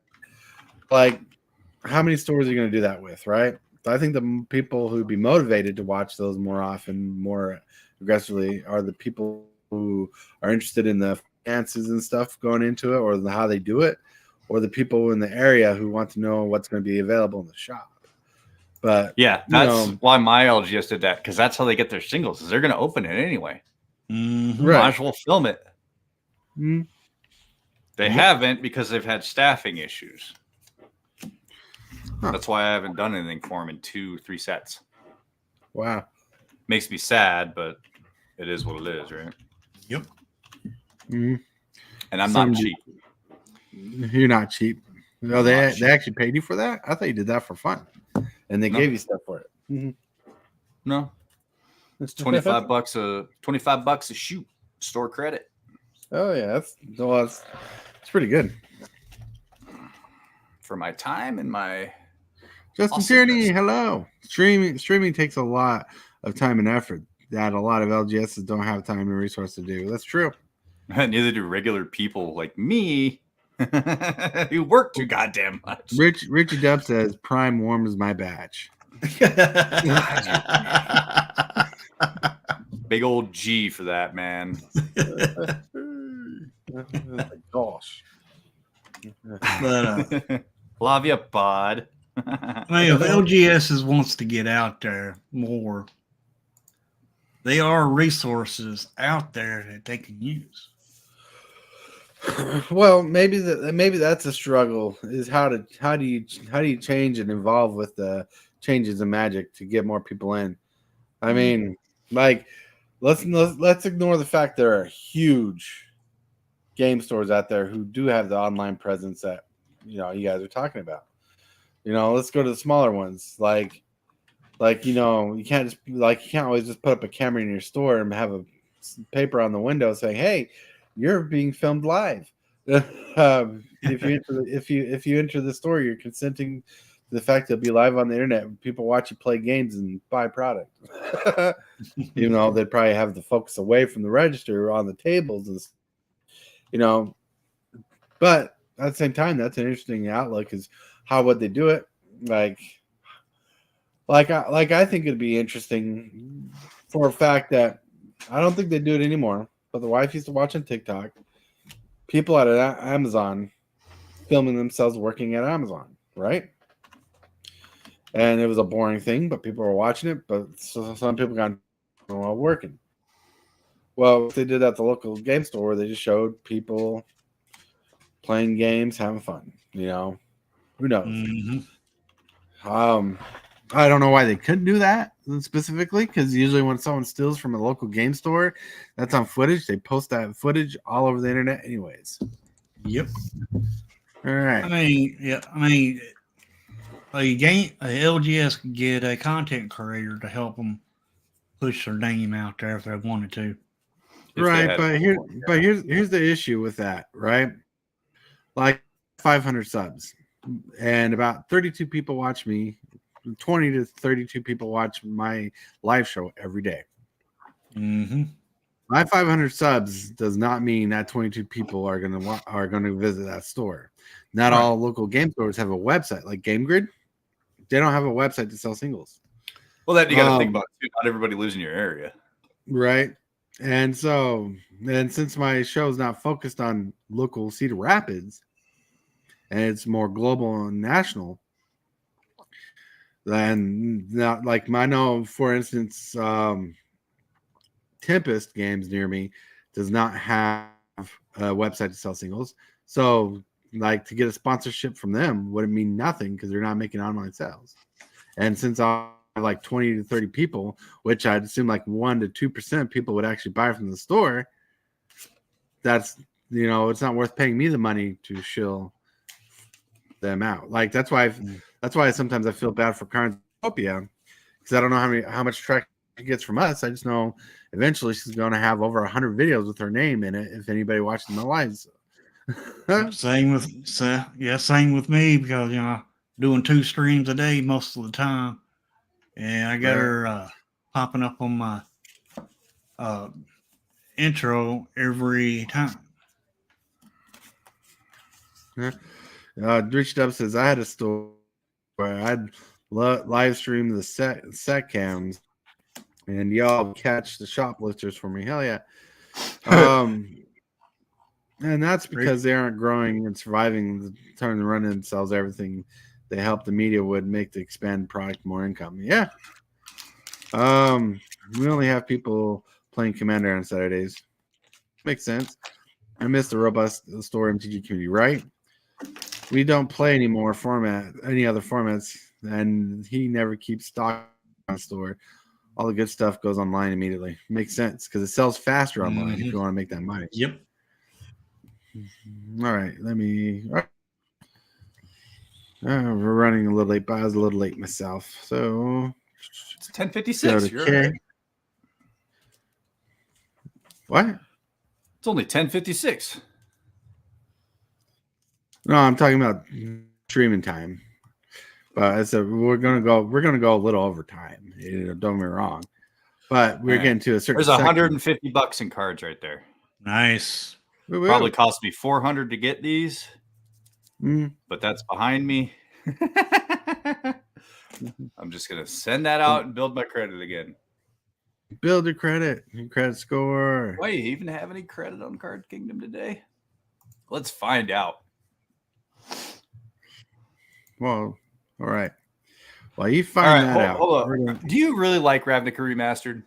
How many stores are you going to do that with, right? So I think the people who'd be motivated to watch those more often, more aggressively, are the people who are interested in the finances and stuff going into it, or how they do it, or the people in the area who want to know what's going to be available in the shop. But yeah, that's why my LGS did that, because that's how they get their singles. Is they're going to open it anyway. Mm-hmm. Right. Might as well film it. Mm-hmm. They haven't, because they've had staffing issues. That's why I haven't done anything for them in 2-3 sets. Wow. Makes me sad, but it is what it is, right? Yep. Mm-hmm. And I'm not cheap. You're not cheap. No, they actually paid you for that? I thought you did that for fun. And they gave you stuff for it. Mm-hmm. No. It's $25 a shoot. Store credit. Oh yeah, it's pretty good. For my time and my Justin Tierney, hello. Streaming takes a lot of time and effort that a lot of LGSs don't have time and resource to do. That's true. Neither do regular people like me who work too goddamn much. Richie Dub says Prime warms my batch. Big old G for that, man. Gosh. But love you, bud. I mean, if LGS wants to get out there more, there are resources out there that they can use. Well, maybe that's a struggle. Is how do you change and evolve with the changes in Magic to get more people in? I mean, let's ignore the fact there are huge game stores out there who do have the online presence that you guys are talking about. Let's go to the smaller ones. You can't always just put up a camera in your store and have a paper on the window saying, "Hey, you're being filmed live." If you enter the store, you're consenting to the fact that it'll be live on the internet. People watch you play games and buy product. Even though they'd probably have the focus away from the register on the tables, and But at the same time, that's an interesting outlook. Is how would they do it? I think it'd be interesting for a fact that I don't think they do it anymore. but the wife used to watch on TikTok. People at Amazon filming themselves working at Amazon, right? And it was a boring thing, but people were watching it. But some people got while working. Well, they did at the local game store where they just showed people playing games, having fun. You know, who knows? Mm-hmm. I don't know why they couldn't do that specifically, because usually when someone steals from a local game store, that's on footage. They post that footage all over the internet, anyways. Yep. All right. I mean, a LGS could get a content creator to help them push their name out there if they wanted to. Right, but here's the issue with that, right? Like 500 subs, and about 32 people watch me. 20 to 32 people watch my live show every day. Mm-hmm. My 500 subs does not mean that 22 people are gonna visit that store. Not Right. all local game stores have a website like Game Grid. They don't have a website to sell singles. Well, that you got to think about too. Not everybody lives in your area, right? And so, and since my show is not focused on local Cedar Rapids, and it's more global and national. Then, not like I know, for instance, Tempest Games near me does not have a website to sell singles. So, like, to get a sponsorship from them would mean nothing because they're not making online sales. And since I have like 20 to 30 people, which I'd assume like 1 to 2% people would actually buy from the store, that's, you know, it's not worth paying me the money to shill them out. Like, that's why sometimes I feel bad for Carnopia, because I don't know how much traction she gets from us. I just know eventually she's going to have over 100 videos with her name in it if anybody watches my lives. Same with me, because doing 2 streams a day most of the time, and I got her popping up on my intro every time. Rich Dub says I had a store where I'd live stream the set cams, and y'all catch the shoplifters for me. Hell yeah! And that's because they aren't growing and surviving, turning the run and sells everything. They help the media would make the expand product more income. Yeah. We only have people playing Commander on Saturdays. Makes sense. I miss the robust store MTG community, right? We don't play any other formats, and he never keeps stock on the store. All the good stuff goes online immediately. Makes sense because it sells faster online if you want to make that money. Yep. All right, we're running a little late, but I was a little late myself. So it's 10:56. You're right. What? It's only 10:56. No, I'm talking about streaming time. But I said we're gonna go a little over time. Don't get me wrong. But we're getting to a certain. There's $150 in cards right there. Nice. Probably cost me $400 to get these, but that's behind me. I'm just gonna send that out and build my credit again. Build your credit score. Wait, you even have any credit on Card Kingdom today? Let's find out. Well, all right. Well, you find that out. Hold on. Do you really like Ravnica Remastered?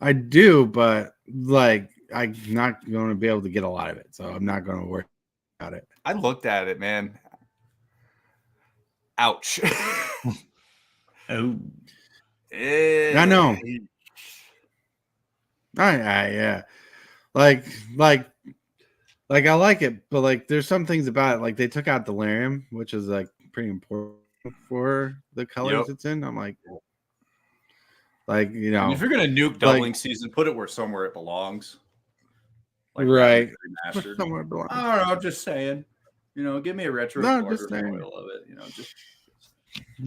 I do, but like I'm not going to be able to get a lot of it, so I'm not going to worry about it. I looked at it, man. Ouch. Oh. I know. Yeah. Like I like it, but like there's some things about it. Like they took out Delirium, which is like pretty important for the colors it's in. I'm like, and if you're gonna nuke doubling season, put it somewhere it belongs. Like right. Somewhere it belongs. I don't know, just saying. Give me a retro just saying. Oil of it. Just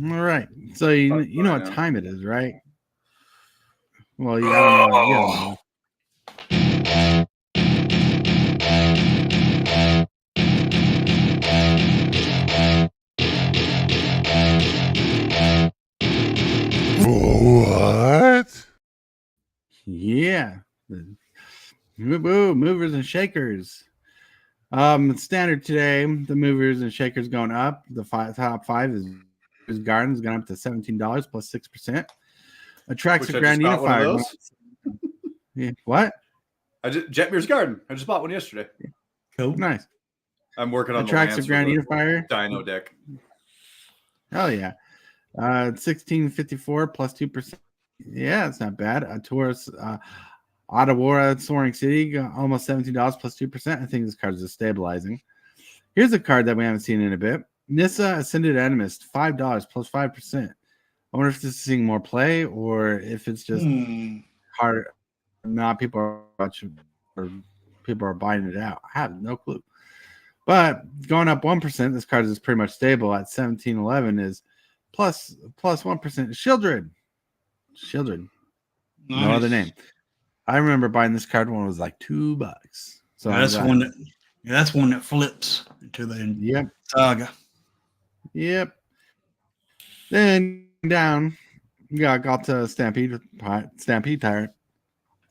all right. So you know what time it is, right? Well, I don't know. You don't know. What? Yeah. Movers and shakers. Standard today, the movers and shakers going up. The top 5 is Gardens going up to $17 plus 6%. Attracts a Grand Unifier. Yeah. What? Jetmir's Garden. I just bought one yesterday. Cool. Nice. I'm working on Attracts a Grand Unifier. Dino deck. Hell yeah. 1654 plus 2%. Yeah, it's not bad. Taurus Ottawa Soaring City, almost $17 plus 2%. I think this card is stabilizing. Here's a card that we haven't seen in a bit. Nissa Ascended Animist, $5 plus 5%. I wonder if this is seeing more play or if it's just hard. Not people are watching or people are buying it out. I have no clue. But going up 1%, this card is pretty much stable at 1711 is plus 1%. Shieldred. Nice. No other name. I remember buying this card when it was like $2. So that's one that flips into the saga. Yep. Then down, got to Stampede Tyrant.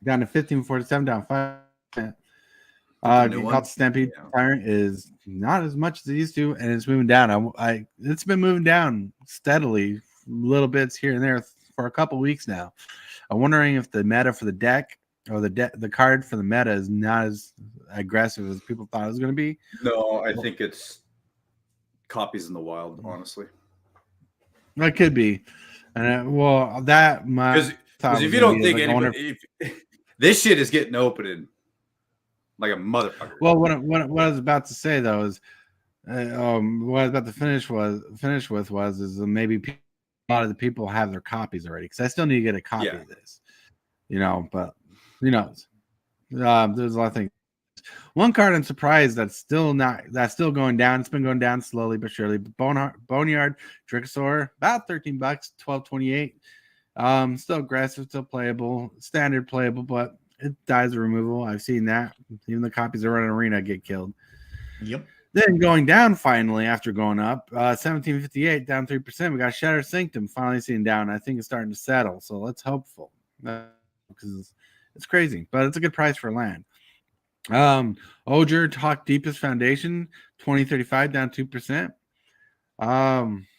Down to 1547, down 5%. Got to Stampede Tyrant is not as much as it used to, and it's moving down. It's been moving down steadily, little bits here and there for a couple weeks now. I'm wondering if the meta for the deck or the card for the meta is not as aggressive as people thought it was going to be. No, I think it's copies in the wild, honestly. That could be. And because if you don't think anybody, this shit is getting opened like a motherfucker. Well, what I was about to say though is, what I was about to finish with was maybe a lot of the people have their copies already because I still need to get a copy of this, but who knows? There's a lot of things. One card I'm surprised that's still going down. It's been going down slowly but surely. Boneyard Drixor, about $13, $12.28. Still aggressive, still playable, standard playable, but it dies of removal. I've seen that. Even the copies that run an arena get killed. Yep. Then going down finally after going up, 1758 down 3%. We got Shatter Sanctum finally seen down. I think it's starting to settle, so let's hopeful because it's crazy, but it's a good price for land. Oger Talk Deepest Foundation 2035 down 2%.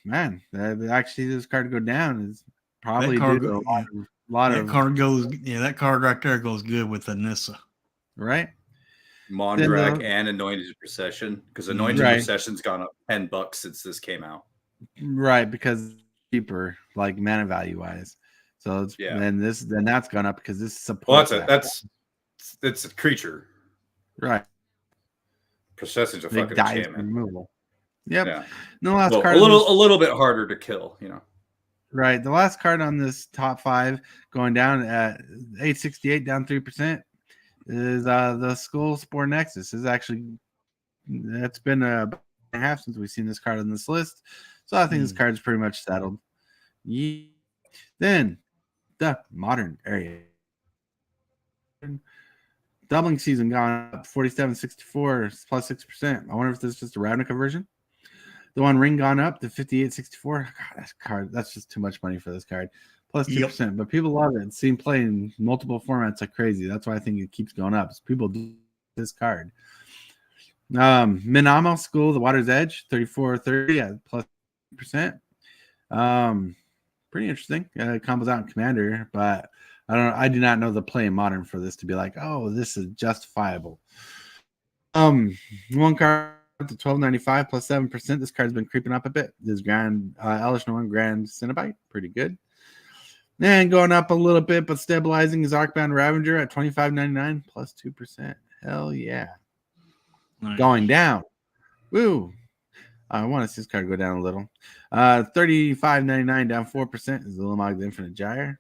Man, actually this card go down is probably that card right there goes good with the Nissa, right? Mondrag and Anointed Procession, because Anointed Procession's gone up $10 since this came out, right? Because it's cheaper, like mana value wise. So it's then that's gone up because this supports. Well, it's a creature. Right. Procession's a fucking enchantment. Removal. Yep. Yeah. The last card a little bit harder to kill, Right. The last card on this top 5 going down at 868 down 3% is the Skull Spore Nexus. It's been a half since we've seen this card on this list. So I think this card is pretty much settled. Then the modern area. Doubling season gone up 47.64 plus 6%. I wonder if this is just a Ravnica conversion. The One Ring gone up to 58.64. God, that's just too much money for this card. Plus 2%. Yep. But people love it. It's seen play in multiple formats like crazy. That's why I think it keeps going up. People do this card. Minamo School, The Water's Edge, 34.30 at plus 2%. Pretty interesting. It combos out in Commander, but I do not know the play in Modern for this to be like, oh, this is justifiable. One card to 12.95 plus 7%. This card's been creeping up a bit. This Grand Elish Norn Grand Cinnabite, pretty good. And going up a little bit, but stabilizing is Arcbound Ravager at 25.99 plus 2%. Hell yeah. Nice. Going down. Woo. I want to see this card go down a little. 35.99 down 4% is the Limog the Infinite Gyre.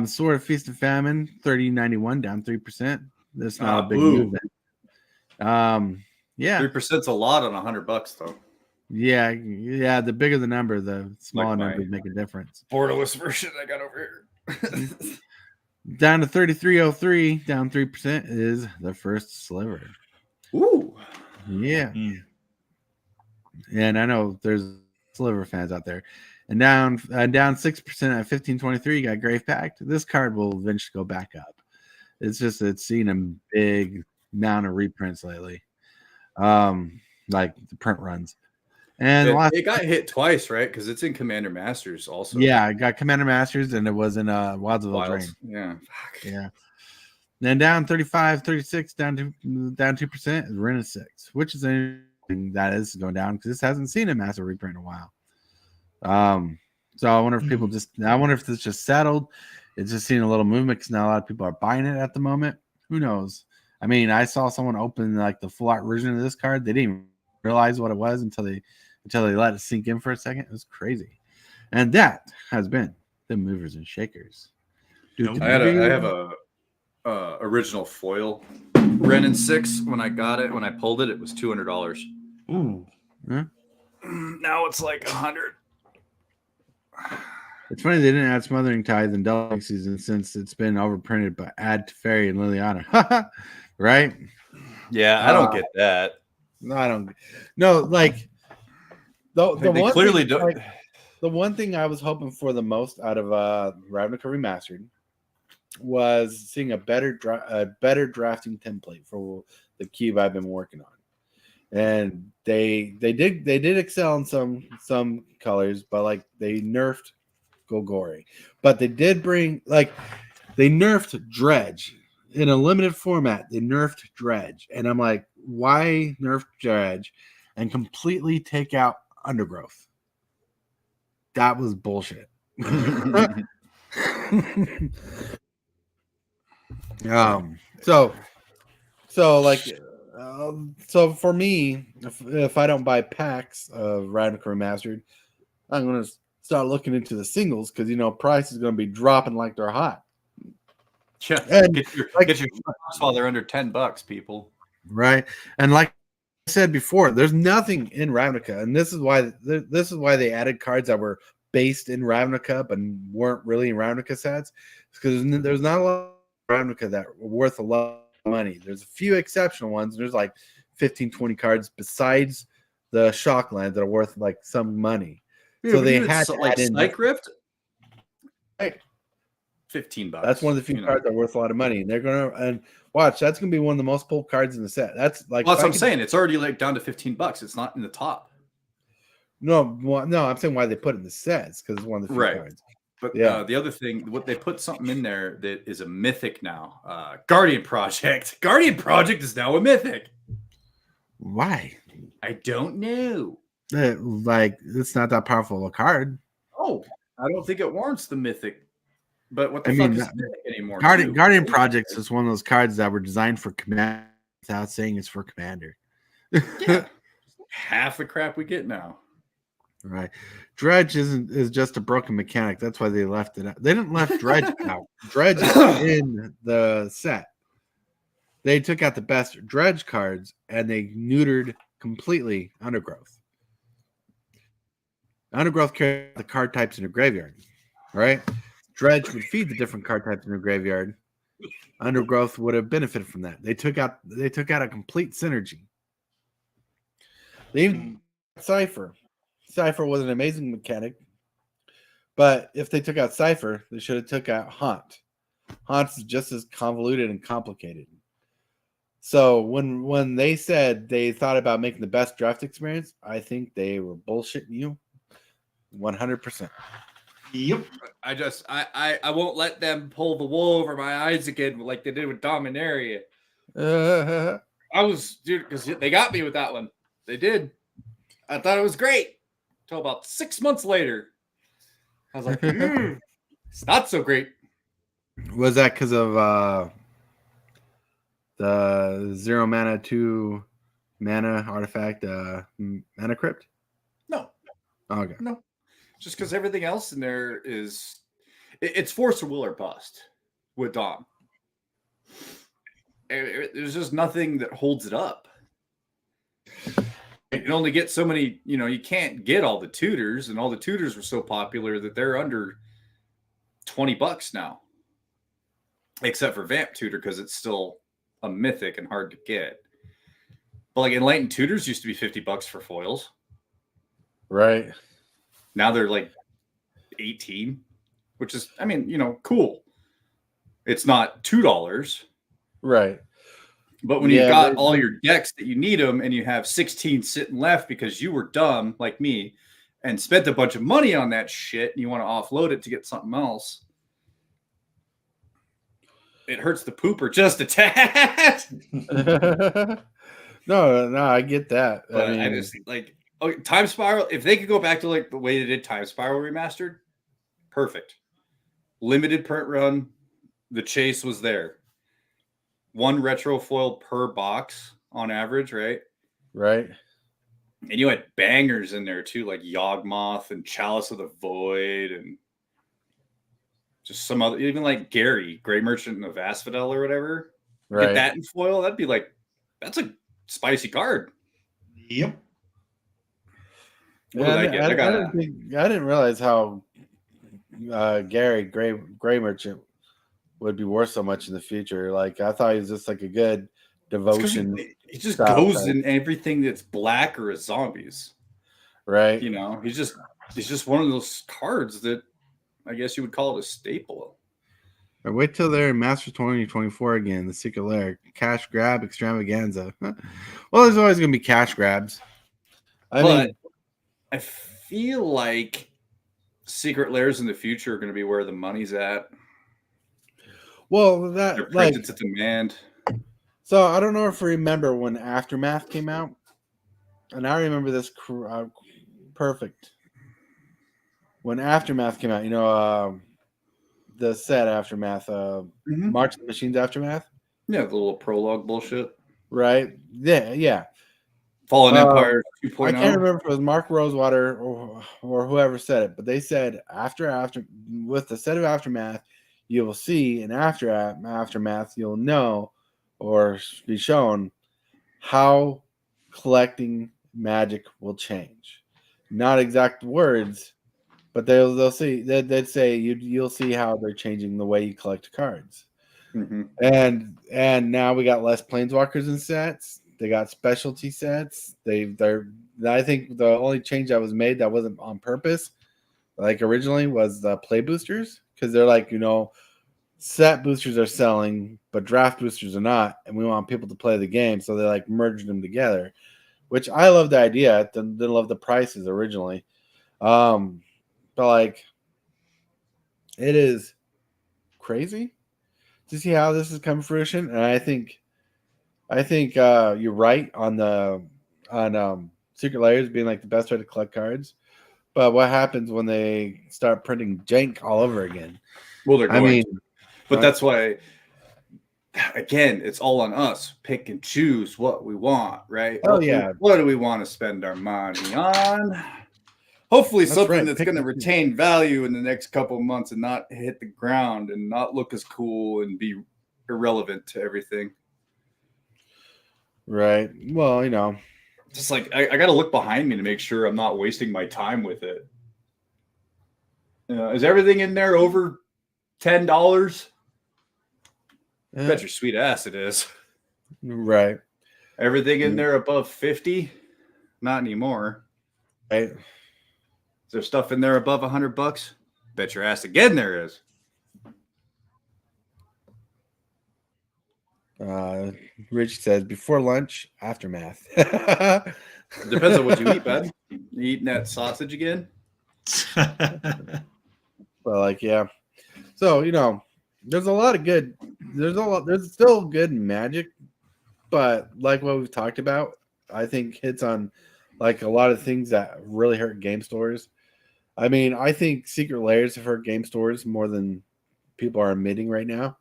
Sword of Feast and Famine, 30.91 down 3%. That's not a big movement. 3%'s a lot on $100 though. Yeah. The bigger the number, the smaller numbers make a difference. Borderless version I got over here. Down to 33.03, down 3% is the First Sliver. Ooh. Yeah. And I know there's Sliver fans out there. And down 6% at 15.23, you got Grave Pact. This card will eventually go back up. it's seen a big amount of reprints lately. Like the print runs. And it got hit twice, right? Because it's in Commander Masters also. Yeah, I got Commander Masters and it was in Wilds of Eldraine. Yeah. Fuck. Yeah. Then down 35, 36, down 2% is Ren 6, which is anything that is going down because this hasn't seen a massive reprint in a while. So I wonder if people I wonder if it's just settled. It's just seeing a little movement because now a lot of people are buying it at the moment. Who knows? I mean, I saw someone open like the full art version of this card. They didn't even realize what it was until they let it sink in for a second. It was crazy. And that has been the movers and shakers. I have a original foil Ren 6. When I got it, when I pulled it, it was $200. Ooh. Huh? Now it's like $100. It's funny they didn't add Smothering Tithe in Delphic season since it's been overprinted, but add Teferi and Liliana. Right? Yeah, I don't get that. No, I don't. No, like the one clearly thing, don't. like, the one thing I was hoping for the most out of Ravnica Remastered was seeing a better drafting template for the cube I've been working on. And they did excel in some colors, but like they nerfed Golgori. But they did bring they nerfed Dredge in a limited format. They nerfed Dredge, and I'm like, why nerf Dredge and completely take out Undergrowth? That was bullshit. So for me, if I don't buy packs of Ravnica Remastered, I'm going to start looking into the singles because price is going to be dropping like they're hot. Yeah, and get your while they're under $10, people. Right, and like I said before, there's nothing in Ravnica, and this is why they added cards that were based in Ravnica but weren't really in Ravnica sets, because there's not a lot of Ravnica that are worth a lot of money. There's a few exceptional ones. There's like 15, 20 cards besides the Shockland that are worth like some money. Yeah, so they had to like add in Snake Rift. Right. $15. That's one of the few cards that are worth a lot of money, and they're gonna watch. That's gonna be one of the most pulled cards in the set. That's like that's what I'm saying. It's already like down to $15. It's not in the top. No, I'm saying why they put it in the sets because it's one of the few cards. But the other thing, what they put something in there that is a mythic now. Guardian Project. Guardian Project is now a mythic. Why? I don't know. It's not that powerful a card. Oh, I don't think it warrants the mythic. But what the fuck is mythic anymore? Guardian Projects is one of those cards that were designed for Commander without saying it's for Commander. Yeah. Half the crap we get now. Right. Dredge is just a broken mechanic. That's why they left it out. They didn't left Dredge out. Dredge is in the set. They took out the best Dredge cards and they neutered completely Undergrowth. Undergrowth carried the card types in a graveyard. Right? Dredge would feed the different card types in a graveyard. Undergrowth would have benefited from that. They took out a complete synergy. They even Cypher. Cypher was an amazing mechanic, but if they took out Cypher, they should have took out Haunt. Haunt is just as convoluted and complicated. So when they said they thought about making the best draft experience, I think they were bullshitting you 100%. Yep. I won't let them pull the wool over my eyes again like they did with Dominaria. Because they got me with that one. They did. I thought it was great. Until about 6 months later, I was like, it's not so great. Was that because of the 0 mana 2 mana artifact mana crypt? No. Okay. No. Just because everything else in there it's force or will or bust with Dom. There's just nothing that holds it up. You can only get so many, you can't get all the tutors, and all the tutors were so popular that they're under $20 now. Except for Vamp Tutor, because it's still a mythic and hard to get. But like Enlightened Tutors used to be $50 for foils. Right. Now they're like 18, which is, cool. It's not $2, Right. But when you've got all your decks that you need them and you have 16 sitting left because you were dumb like me and spent a bunch of money on that shit and you want to offload it to get something else, it hurts the pooper just a tad. No, I get that. But I just like Time Spiral, if they could go back to like the way they did Time Spiral Remastered, perfect. Limited print run, the chase was there. One retro foil per box on average, right? Right. And you had bangers in there too, like Yawgmoth and Chalice of the Void, and just some other, even like Gary, Grey Merchant of Asphodel or whatever. Right. Get that in foil, that'd be like, that's a spicy card. Yep. What did I get? I didn't realize how Gary Grey Merchant would be worth so much in the future. Like I thought he was just like a good devotion. He just goes in everything that's black or is zombies, right? You know, he's just one of those cards that I guess you would call it a staple. Or wait till they're in Master 2024 again. The Secret Lair cash grab extravaganza. Well, there's always going to be cash grabs. I mean, I feel like Secret Lairs in the future are going to be where the money's at. Well, that they're printed to demand. So I don't know if you remember when Aftermath came out, and I remember this perfect. When Aftermath came out, you know, the set Aftermath, March of the Machines Aftermath. Yeah, the little prologue bullshit. Right? Yeah. Fallen Empire 2.0. I can't remember if it was Mark Rosewater or whoever said it, but they said after with the set of Aftermath, you will see in Aftermath, you'll know or be shown how collecting Magic will change. Not exact words, but they'll see. They'd say you'll see how they're changing the way you collect cards. Mm-hmm. And now we got less Planeswalkers in sets. They got specialty sets. I think the only change that was made that wasn't on purpose, like originally, was the play boosters, because they're like, you know, set boosters are selling, but draft boosters are not, and we want people to play the game, so they like merged them together, which I love the idea. I didn't love the prices originally, but like, it is crazy to see how this has come to fruition, and I think you're right on Secret Lairs being like the best way to collect cards. But what happens when they start printing jank all over again? Well, they're going to. But that's why, again, it's all on us. Pick and choose what we want, right? Oh, yeah. What do we want to spend our money on? Hopefully something that's going to retain value in the next couple of months and not hit the ground and not look as cool and be irrelevant to everything. Right. Well, you know. Just like, I got to look behind me to make sure I'm not wasting my time with it. Is everything in there over $10? Bet your sweet ass it is. Right. Everything in there above 50? Not anymore. Right. Is there stuff in there above $100? Bet your ass again there is. Rich says before lunch, Aftermath. Depends on what you eat, bud. You eating that sausage again? But like, yeah. So, you know, there's still good Magic, but like what we've talked about, I think hits on like a lot of things that really hurt game stores. I mean, I think Secret Lairs have hurt game stores more than people are admitting right now.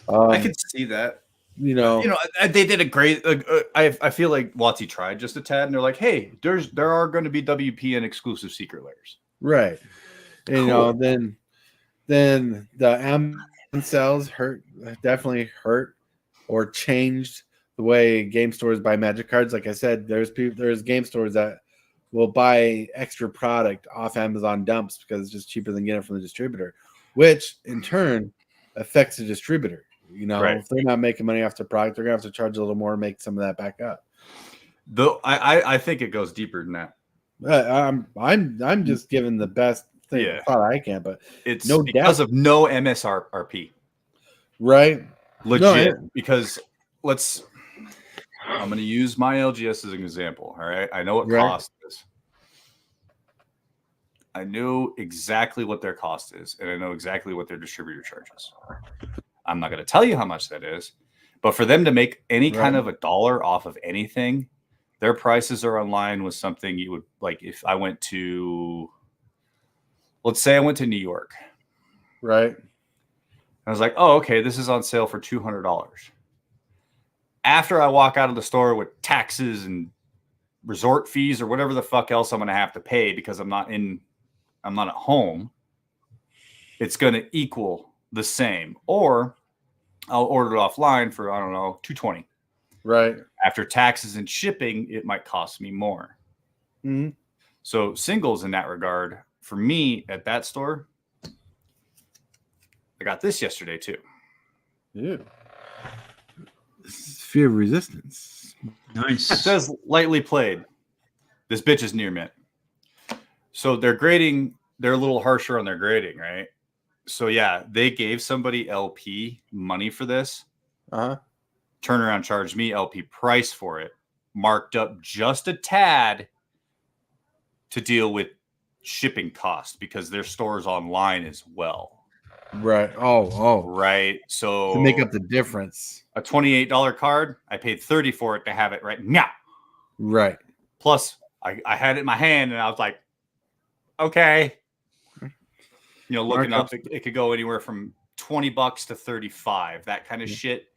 I can see that. You know, they did a great. I feel like WotC tried just a tad, and they're like, "Hey, there are going to be WPN exclusive Secret Lairs." Right. And, cool. You know, then the Amazon sales definitely hurt or changed the way game stores buy Magic cards. Like I said, there's game stores that will buy extra product off Amazon dumps because it's just cheaper than getting it from the distributor, which in turn affects the distributor. You know, right. If they're not making money off the product, they're gonna have to charge a little more to make some of that back up. Though I think it goes deeper than that. I'm just giving the best thing thought I can, but it's no because doubt of no MSRP. Right. legit, because I'm going to use my LGS as an example. All right. I know what cost is. I know exactly what their cost is, and I know exactly what their distributor charges. I'm not going to tell you how much that is, but for them to make any kind of a dollar off of anything, their prices are in line with something you would like. If I went to, let's say I went to New York. Right. I was like, oh, okay, this is on sale for $200. After I walk out of the store with taxes and resort fees or whatever the fuck else I'm going to have to pay because I'm not at home, it's going to equal the same. Or I'll order it offline for, I don't know, $220. Right. After taxes and shipping, it might cost me more. Mm-hmm. So singles in that regard, for me at that store, I got this yesterday too. Yeah. Fear of resistance. Nice. It says lightly played. This bitch is near mint. So they're a little harsher on their grading, right? So yeah, they gave somebody LP money for this. Turnaround charged me LP price for it, marked up just a tad to deal with shipping costs because their store's online as well. Right. Oh. Right. So to make up the difference. A $28 card, I paid $30 for it to have it right now. Right. Plus, I had it in my hand and I was like, okay. Looking up, it could go anywhere from $20 to $35, that kind of shit.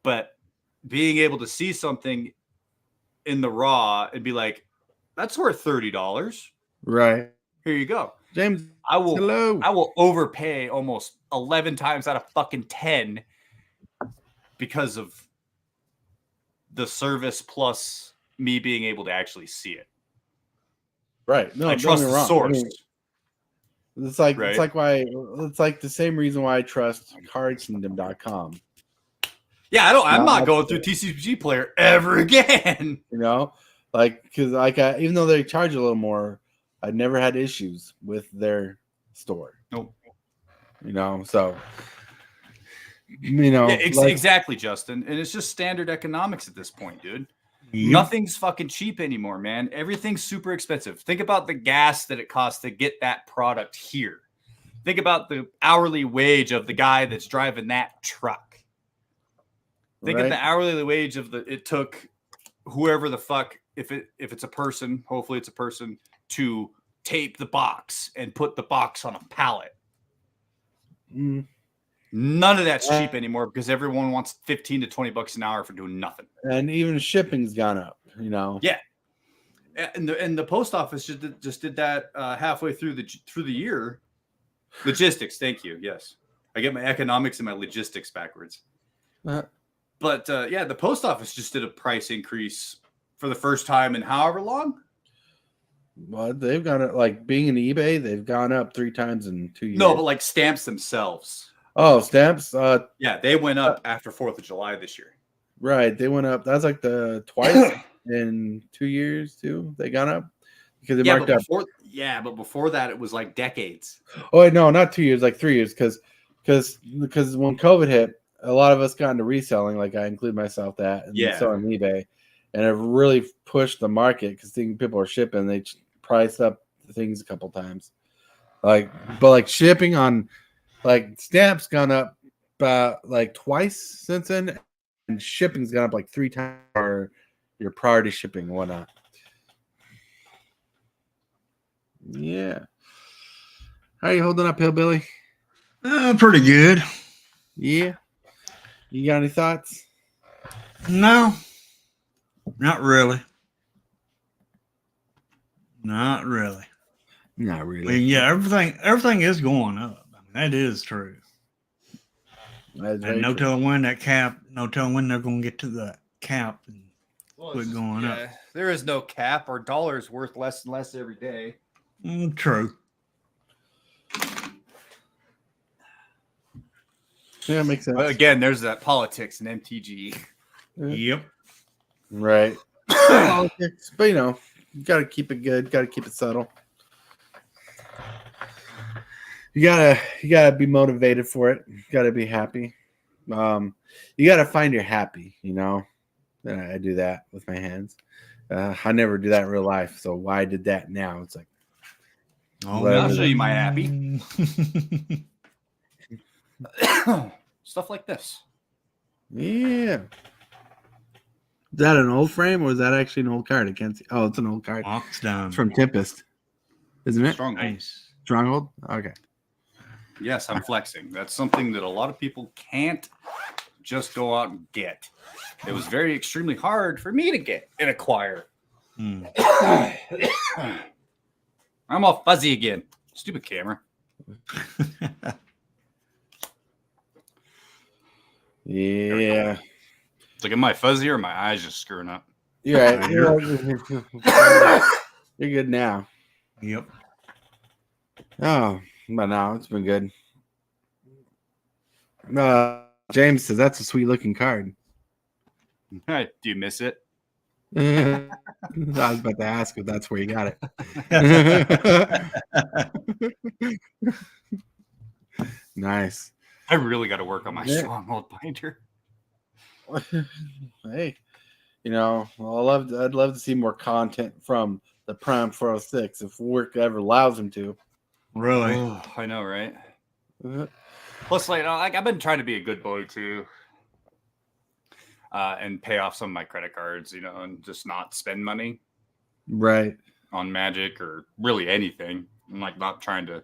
But being able to see something in the raw and be like, that's worth $30. Right. Here you go. James, I will overpay almost 11 times out of fucking 10 because of the service plus me being able to actually see it. Right. No, I trust the source. It's like it's like the same reason why I trust cardkingdom.com. Yeah, I'm not going through TCG Player ever again. Because even though they charge a little more, I never had issues with their store. Nope. So exactly, Justin. And it's just standard economics at this point, dude. Yep. Nothing's fucking cheap anymore, man. Everything's super expensive. Think about the gas that it costs to get that product here. Think about the hourly wage of the guy that's driving that truck. Think of the hourly wage it took whoever the fuck, if it's a person, hopefully it's a person, to tape the box and put the box on a pallet. None of that's cheap anymore because everyone wants $15 to $20 an hour for doing nothing. And even shipping's gone up, Yeah. And the post office just did that halfway through the year. Logistics, thank you. Yes. I get my economics and my logistics backwards. But the post office just did a price increase for the first time in however long. Well, they've gone up, like being in eBay, they've gone up 3 times in 2 years. No, but like stamps themselves. Oh, stamps? Yeah, they went up after 4th of July this year. Right. They went up. That's like the twice in 2 years, too. They got up because they marked up. But before that, it was like decades. Oh, wait, no, not 2 years, like 3 years. Because when COVID hit, a lot of us got into reselling. Like I include myself that. And so on eBay. And it really pushed the market because people are shipping. They priced up the things a couple times. But shipping on stamps gone up like twice since then, and shipping's gone up like 3 times for your priority shipping and whatnot. Yeah. How are you holding up, Hillbilly? Pretty good. Yeah. You got any thoughts? No. Not really. Not really. Not really. I mean, yeah, everything is going up. I mean, that is true. And no telling when that cap, no telling when they're going to get to the cap and quit going up. There is no cap. Our dollar is worth less and less every day. True. Yeah, it makes sense. But again, there's that politics in MTG. Yep. Right. Politics, but you gotta keep it good. Gotta keep it subtle. You gotta be motivated for it. You gotta be happy. You got to find your happy, you know. And I do that with my hands. I never do that in real life, so why I did that now? It's like, Oh, I'll show you my happy. Stuff like this. yeah. Is that an old frame or is that actually an old card? I can't see. Oh, it's an old card. Oxdown. It's from Tempest, isn't it? Stronghold. Nice. Stronghold. Okay. Yes, I'm flexing. That's something that a lot of people can't just go out and get. It was very extremely hard for me to get and acquire. Hmm. I'm all fuzzy again. Stupid camera. Yeah. It's like, am I fuzzy or my eyes just screwing up? You're right. You're good now. Yep. Oh, but no, it's been good. James says that's a sweet looking card. Do you miss it? I was about to ask if that's where you got it. Nice. I really got to work on my stronghold binder. Hey, you know, I'd love to see more content from the Prime 406 if work ever allows him to. Really? Oh, I know, right? Plus, like I've been trying to be a good boy too, and pay off some of my credit cards, you know, and just not spend money Right. on Magic or really anything. I'm like not trying to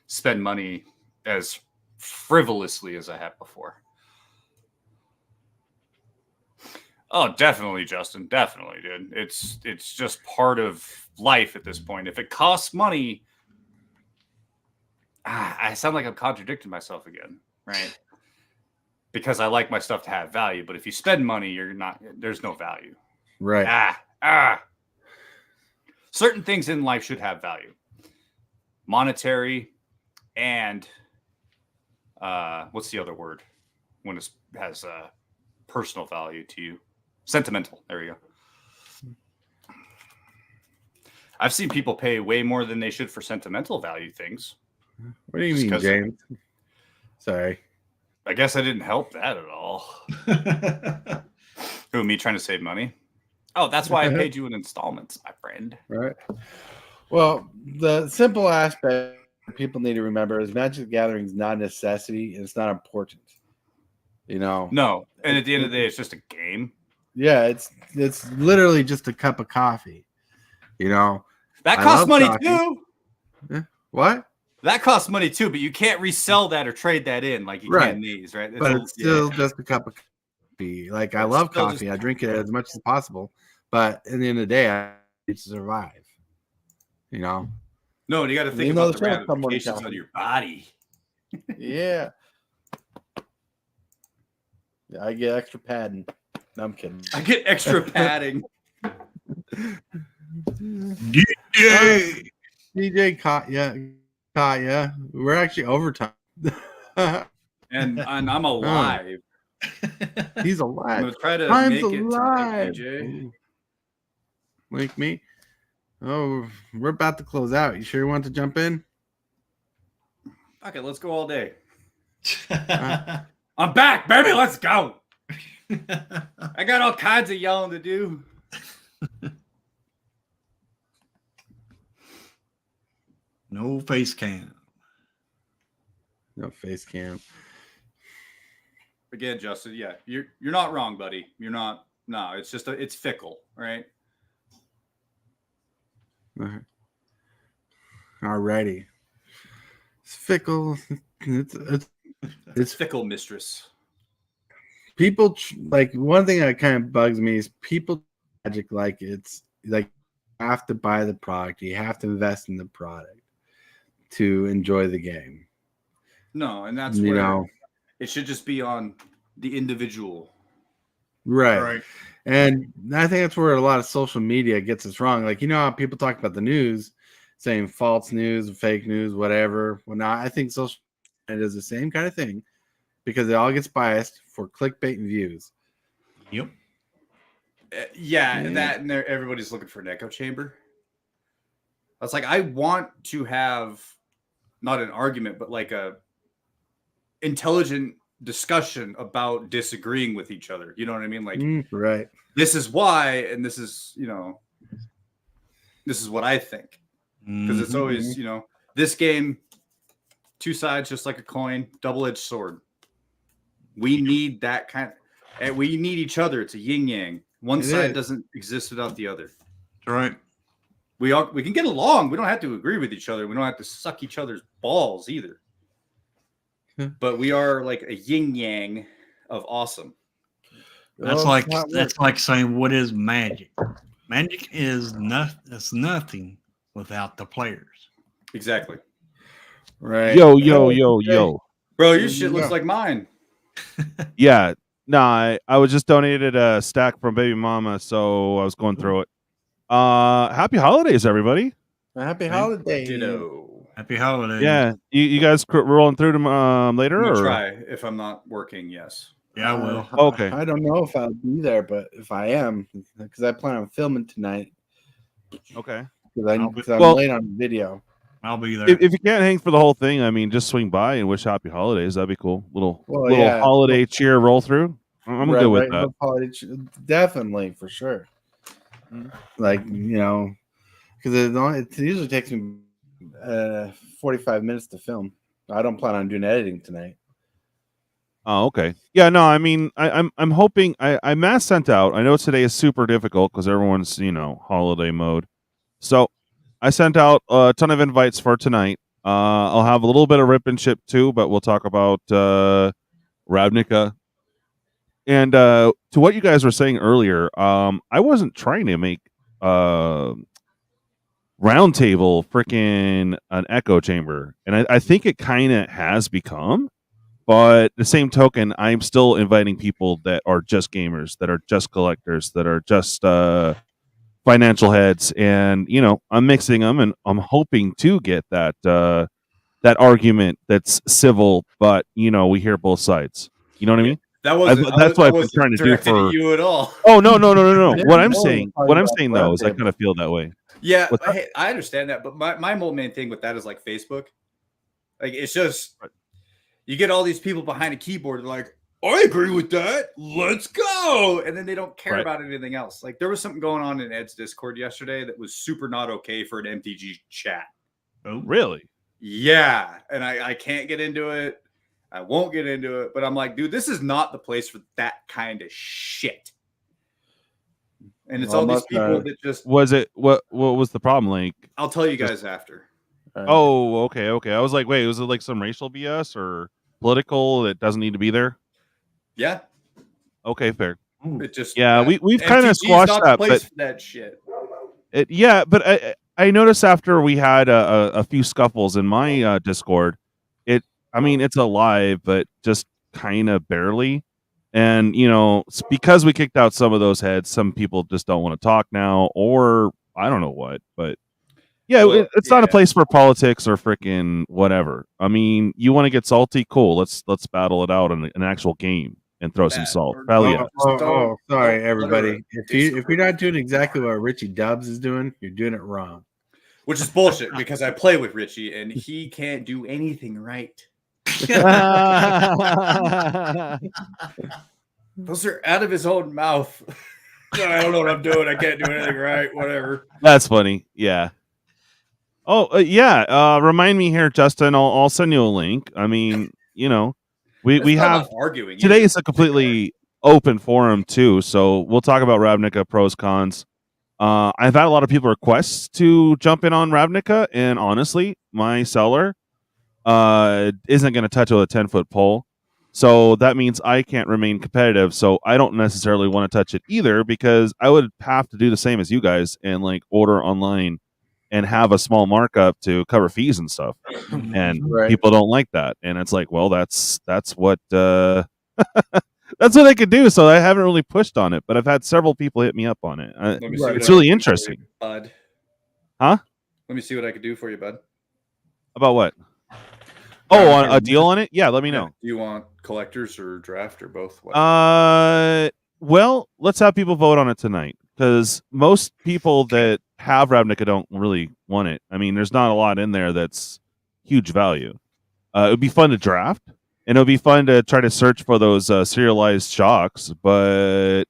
spend money as frivolously as I have before. Oh, definitely, Justin. Definitely, dude. It's just part of life at this point. If it costs money, I sound like I'm contradicting myself again, right? Because I like my stuff to have value, but if you spend money, you're not. There's no value. Right. Certain things in life should have value, monetary, and what's the other word when it has personal value to you? Sentimental. There we go. I've seen people pay way more than they should for sentimental value things. What do you mean, James? Sorry. I guess I didn't help that at all. Who, me trying to save money? Oh, that's why I paid you in installments, my friend. Right. Well, the simple aspect people need to remember is Magic the Gathering is not a necessity and it's not important. You know? No. And at the end of the day, it's just a game. Yeah, it's literally just a cup of coffee. You know? That costs money coffee. too. Yeah. What? That costs money too, but you can't resell that or trade that in like you can these, right? But it's still just a cup of coffee. Like, I love coffee. I drink it as much as possible. But at the end of the day, I need to survive. You know? No, you got to think about the ramifications on your body. Yeah. I get extra padding. No, I'm kidding. I get extra padding. DJ caught ya. We're actually overtime. and I'm alive. He's alive. I'm gonna try to Time's make alive. it tonight, DJ. Like me. Oh, we're about to close out. You sure you want to jump in? Okay, let's go all day. I'm back, baby. Let's go. I got all kinds of yelling to do. No face cam. No face cam. Again, Justin, yeah, you're not wrong, buddy. You're not. No, it's just it's fickle, right? Alrighty. It's fickle. It's fickle, mistress. People like one thing that kind of bugs me is people Magic like it's like you have to buy the product, you have to invest in the product to enjoy the game. No, and that's where it should just be on the individual. Right. And I think that's where a lot of social media gets us wrong. Like, you know how people talk about the news, saying false news, fake news, whatever. Well, now I think social media does the same kind of thing because it all gets biased for clickbait and views. Yep. Yeah, that and everybody's looking for an echo chamber. I was like, I want to have not an argument, but like a intelligent discussion about disagreeing with each other. You know what I mean? Like, right. this is why, and this is, you know, this is what I think. Because it's always, you know, this game, two sides, just like a coin, double-edged sword. We need that kind of, and we need each other. It's a yin yang. One side doesn't exist without the other. That's right. We can get along. We don't have to agree with each other. We don't have to suck each other's balls either. But we are like a yin yang of awesome. That's like saying, what is magic? Magic is nothing without the players. Exactly. Right. Yo. Bro, your shit looks like mine. Yeah. Nah, I was just donated a stack from Baby Mama, so I was going through it. Happy holidays, everybody. Happy holidays. Ditto. Happy holidays. Yeah. You guys rolling through them later? I'm gonna or? try if I'm not working, yes. Yeah, I will. Okay. I don't know if I'll be there, but if I am, because I plan on filming tonight. Okay. Because I'm late on video. I'll be there. If you can't hang for the whole thing, I mean, just swing by and wish happy holidays. That'd be cool. Little holiday cheer roll through. I'm good with that. Definitely, for sure. Like, you know, because it usually takes me 45 minutes to film. I don't plan on doing editing tonight. Oh, okay. Yeah, no, I mean, I'm hoping I mass sent out. I know today is super difficult because everyone's, you know, holiday mode. So I sent out a ton of invites for tonight. I'll have a little bit of rip and ship too, but we'll talk about Ravnica. And to what you guys were saying earlier, I wasn't trying to make Roundtable freaking an echo chamber, and I think it kind of has become. But the same token, I'm still inviting people that are just gamers, that are just collectors, that are just financial heads, and you know, I'm mixing them, and I'm hoping to get that that argument that's civil, but you know, we hear both sides. You know what I mean? That's what I've been trying to do for you at all. Oh no. What I'm saying though is I kind of feel that way. Yeah, I understand that, but my whole main thing with that is like Facebook. Like, it's just you get all these people behind a keyboard like, I agree with that. Let's go. And then they don't care about anything else. Like, there was something going on in Ed's Discord yesterday that was super not okay for an MTG chat. Oh, really? Yeah. And I can't get into it. I won't get into it. But I'm like, dude, this is not the place for that kind of shit. And it's all these people that just... Was it... What was the problem? Like, I'll tell you guys after. Oh, okay. I was like, wait, was it like some racial BS or political that doesn't need to be there? Yeah. Okay, fair. It just we've kind of squashed that, but that shit. But I noticed after we had a few scuffles in my Discord, I mean, it's alive, but just kind of barely. And you know, because we kicked out some of those heads, some people just don't want to talk now, or I don't know what, but. Yeah, it's not a place for politics or freaking whatever. I mean, you want to get salty? Cool. Let's battle it out in an actual game and throw some salt. Sorry, everybody. If you're not doing exactly what Richie Dubs is doing, you're doing it wrong. Which is bullshit because I play with Richie and he can't do anything right. Those are out of his own mouth. I don't know what I'm doing. I can't do anything right. Whatever. That's funny. Yeah. Oh, yeah. Remind me here, Justin. I'll send you a link. I mean, you know, we have arguing. Today is a completely open forum too, so we'll talk about Ravnica pros cons. I've had a lot of people requests to jump in on Ravnica, and honestly, my seller isn't going to touch it with a 10-foot pole, so that means I can't remain competitive. So I don't necessarily want to touch it either, because I would have to do the same as you guys and like order online and have a small markup to cover fees and stuff. And people don't like that. And it's like, well, that's what that's what I could do. So I haven't really pushed on it, but I've had several people hit me up on it. It's really interesting. Bud. Huh? Let me see what I could do for you, bud. About what? Oh, on a deal on it? Yeah, let me know. Do you want collectors or draft or both? Well, let's have people vote on it tonight, because most people that have Ravnica don't really want it. I mean, there's not a lot in there that's huge value. It would be fun to draft, and it'll be fun to try to search for those serialized shocks. But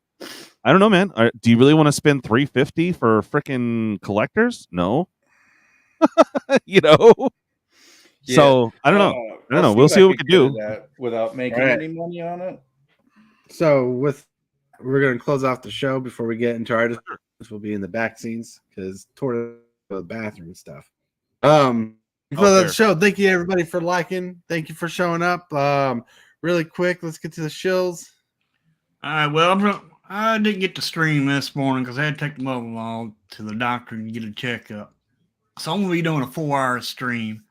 I don't know, man. Do you really want to spend $350 for freaking collectors? No, you know. Yeah. So I don't know. I don't know. We'll see what we can do. That without making Right. any money on it. So we're going to close off the show before we get into our discussions. We'll be in the back scenes because toward the bathroom and stuff. For the show, thank you everybody for liking. Thank you for showing up. Really quick, let's get to the shills. All right. Well, I didn't get to stream this morning because I had to take the mother-in-law to the doctor and get a checkup. So I'm going to be doing a 4-hour stream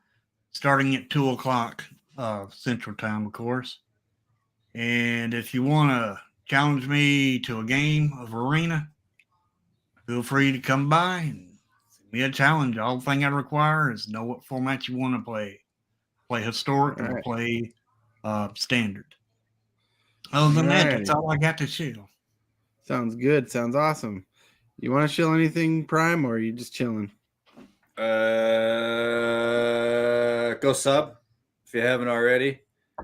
starting at 2 o'clock Central Time, of course. And if you want to challenge me to a game of Arena, feel free to come by and send me a challenge. All the thing I require is know what format you want to play. Play historic or play standard. Other than that, that's all I got to chill. Sounds good. Sounds awesome. You want to chill anything, Prime, or are you just chilling? Go sub if you haven't already.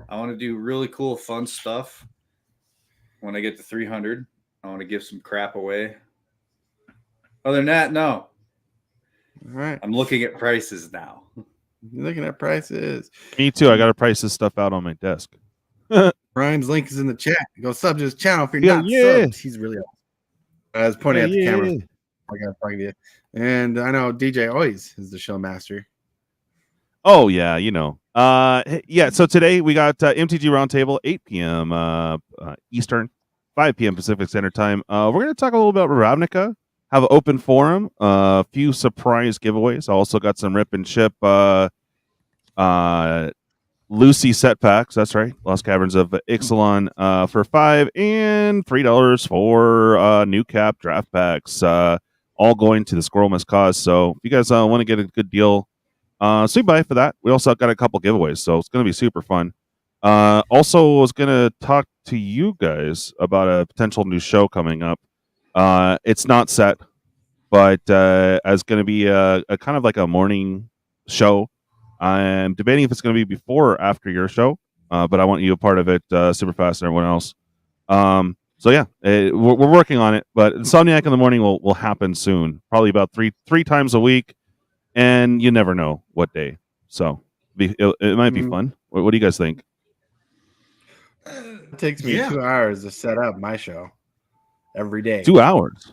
I want to do really cool, fun stuff. When I get to 300, I want to give some crap away. Other than that, no. All right. I'm looking at prices now. You're looking at prices. Me too. I got to price this stuff out on my desk. Prime's link is in the chat. Go sub to his channel if you're not subbed. He's really awesome. I was pointing at the camera. I got talking to you. And I know DJ always is the show master. Oh yeah, you know. Yeah. So today we got MTG Roundtable, 8 p.m. Eastern, 5 p.m. Pacific Standard Time. We're going to talk a little about Ravnica. Have an open forum. A few surprise giveaways. I also got some rip and ship. Lucy set packs. That's right. Lost Caverns of Ixalan for $5 and $3 for new cap draft packs. All going to the Squirrel Must Cause. So if you guys want to get a good deal, swing by for that. We also got a couple giveaways, so it's going to be super fun. Also, was going to talk to you guys about a potential new show coming up. It's not set, but as going to be a kind of like a morning show. I'm debating if it's going to be before or after your show, but I want you a part of it, super fast and everyone else. So yeah, we're working on it, but Insomniac in the morning will happen soon, probably about three times a week, and you never know what day. So it might be fun. What do you guys think? It takes me 2 hours to set up my show every day. 2 hours.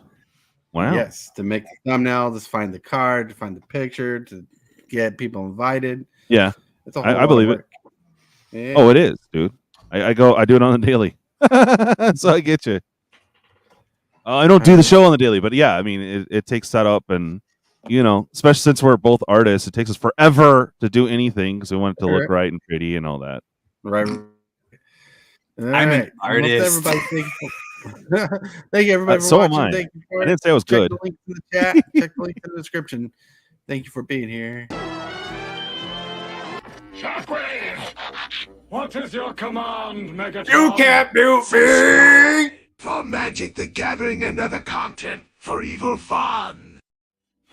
Wow. Yes, to make the thumbnail, to find the card, to find the picture, to get people invited. Yeah, it's a whole I believe it. Yeah. Oh, it is, dude. I do it on the daily, so I get you. I don't do the show on the daily, but yeah, I mean, it takes setup, and you know, especially since we're both artists, it takes us forever to do anything because we want it to look right and pretty and all that. Right. I'm an artist. Thank you, everybody, for so watching. am I. Thank you for I didn't say it was good. The link in the chat. Check the link in the description. Thank you for being here. Shockwave! What is your command, Megatron? You can't mute me! For Magic the Gathering and other content for evil fun.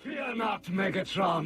Fear not, Megatron.